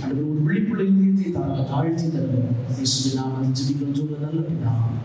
ஆண்டவரே. ஒரு விழிப்புள்ள இதயத்தை தாழ்த்தி தருங்க. இயேசுவின் நாமத்தில் ஜெபிக்கிறோம் நல்ல பிதாவே.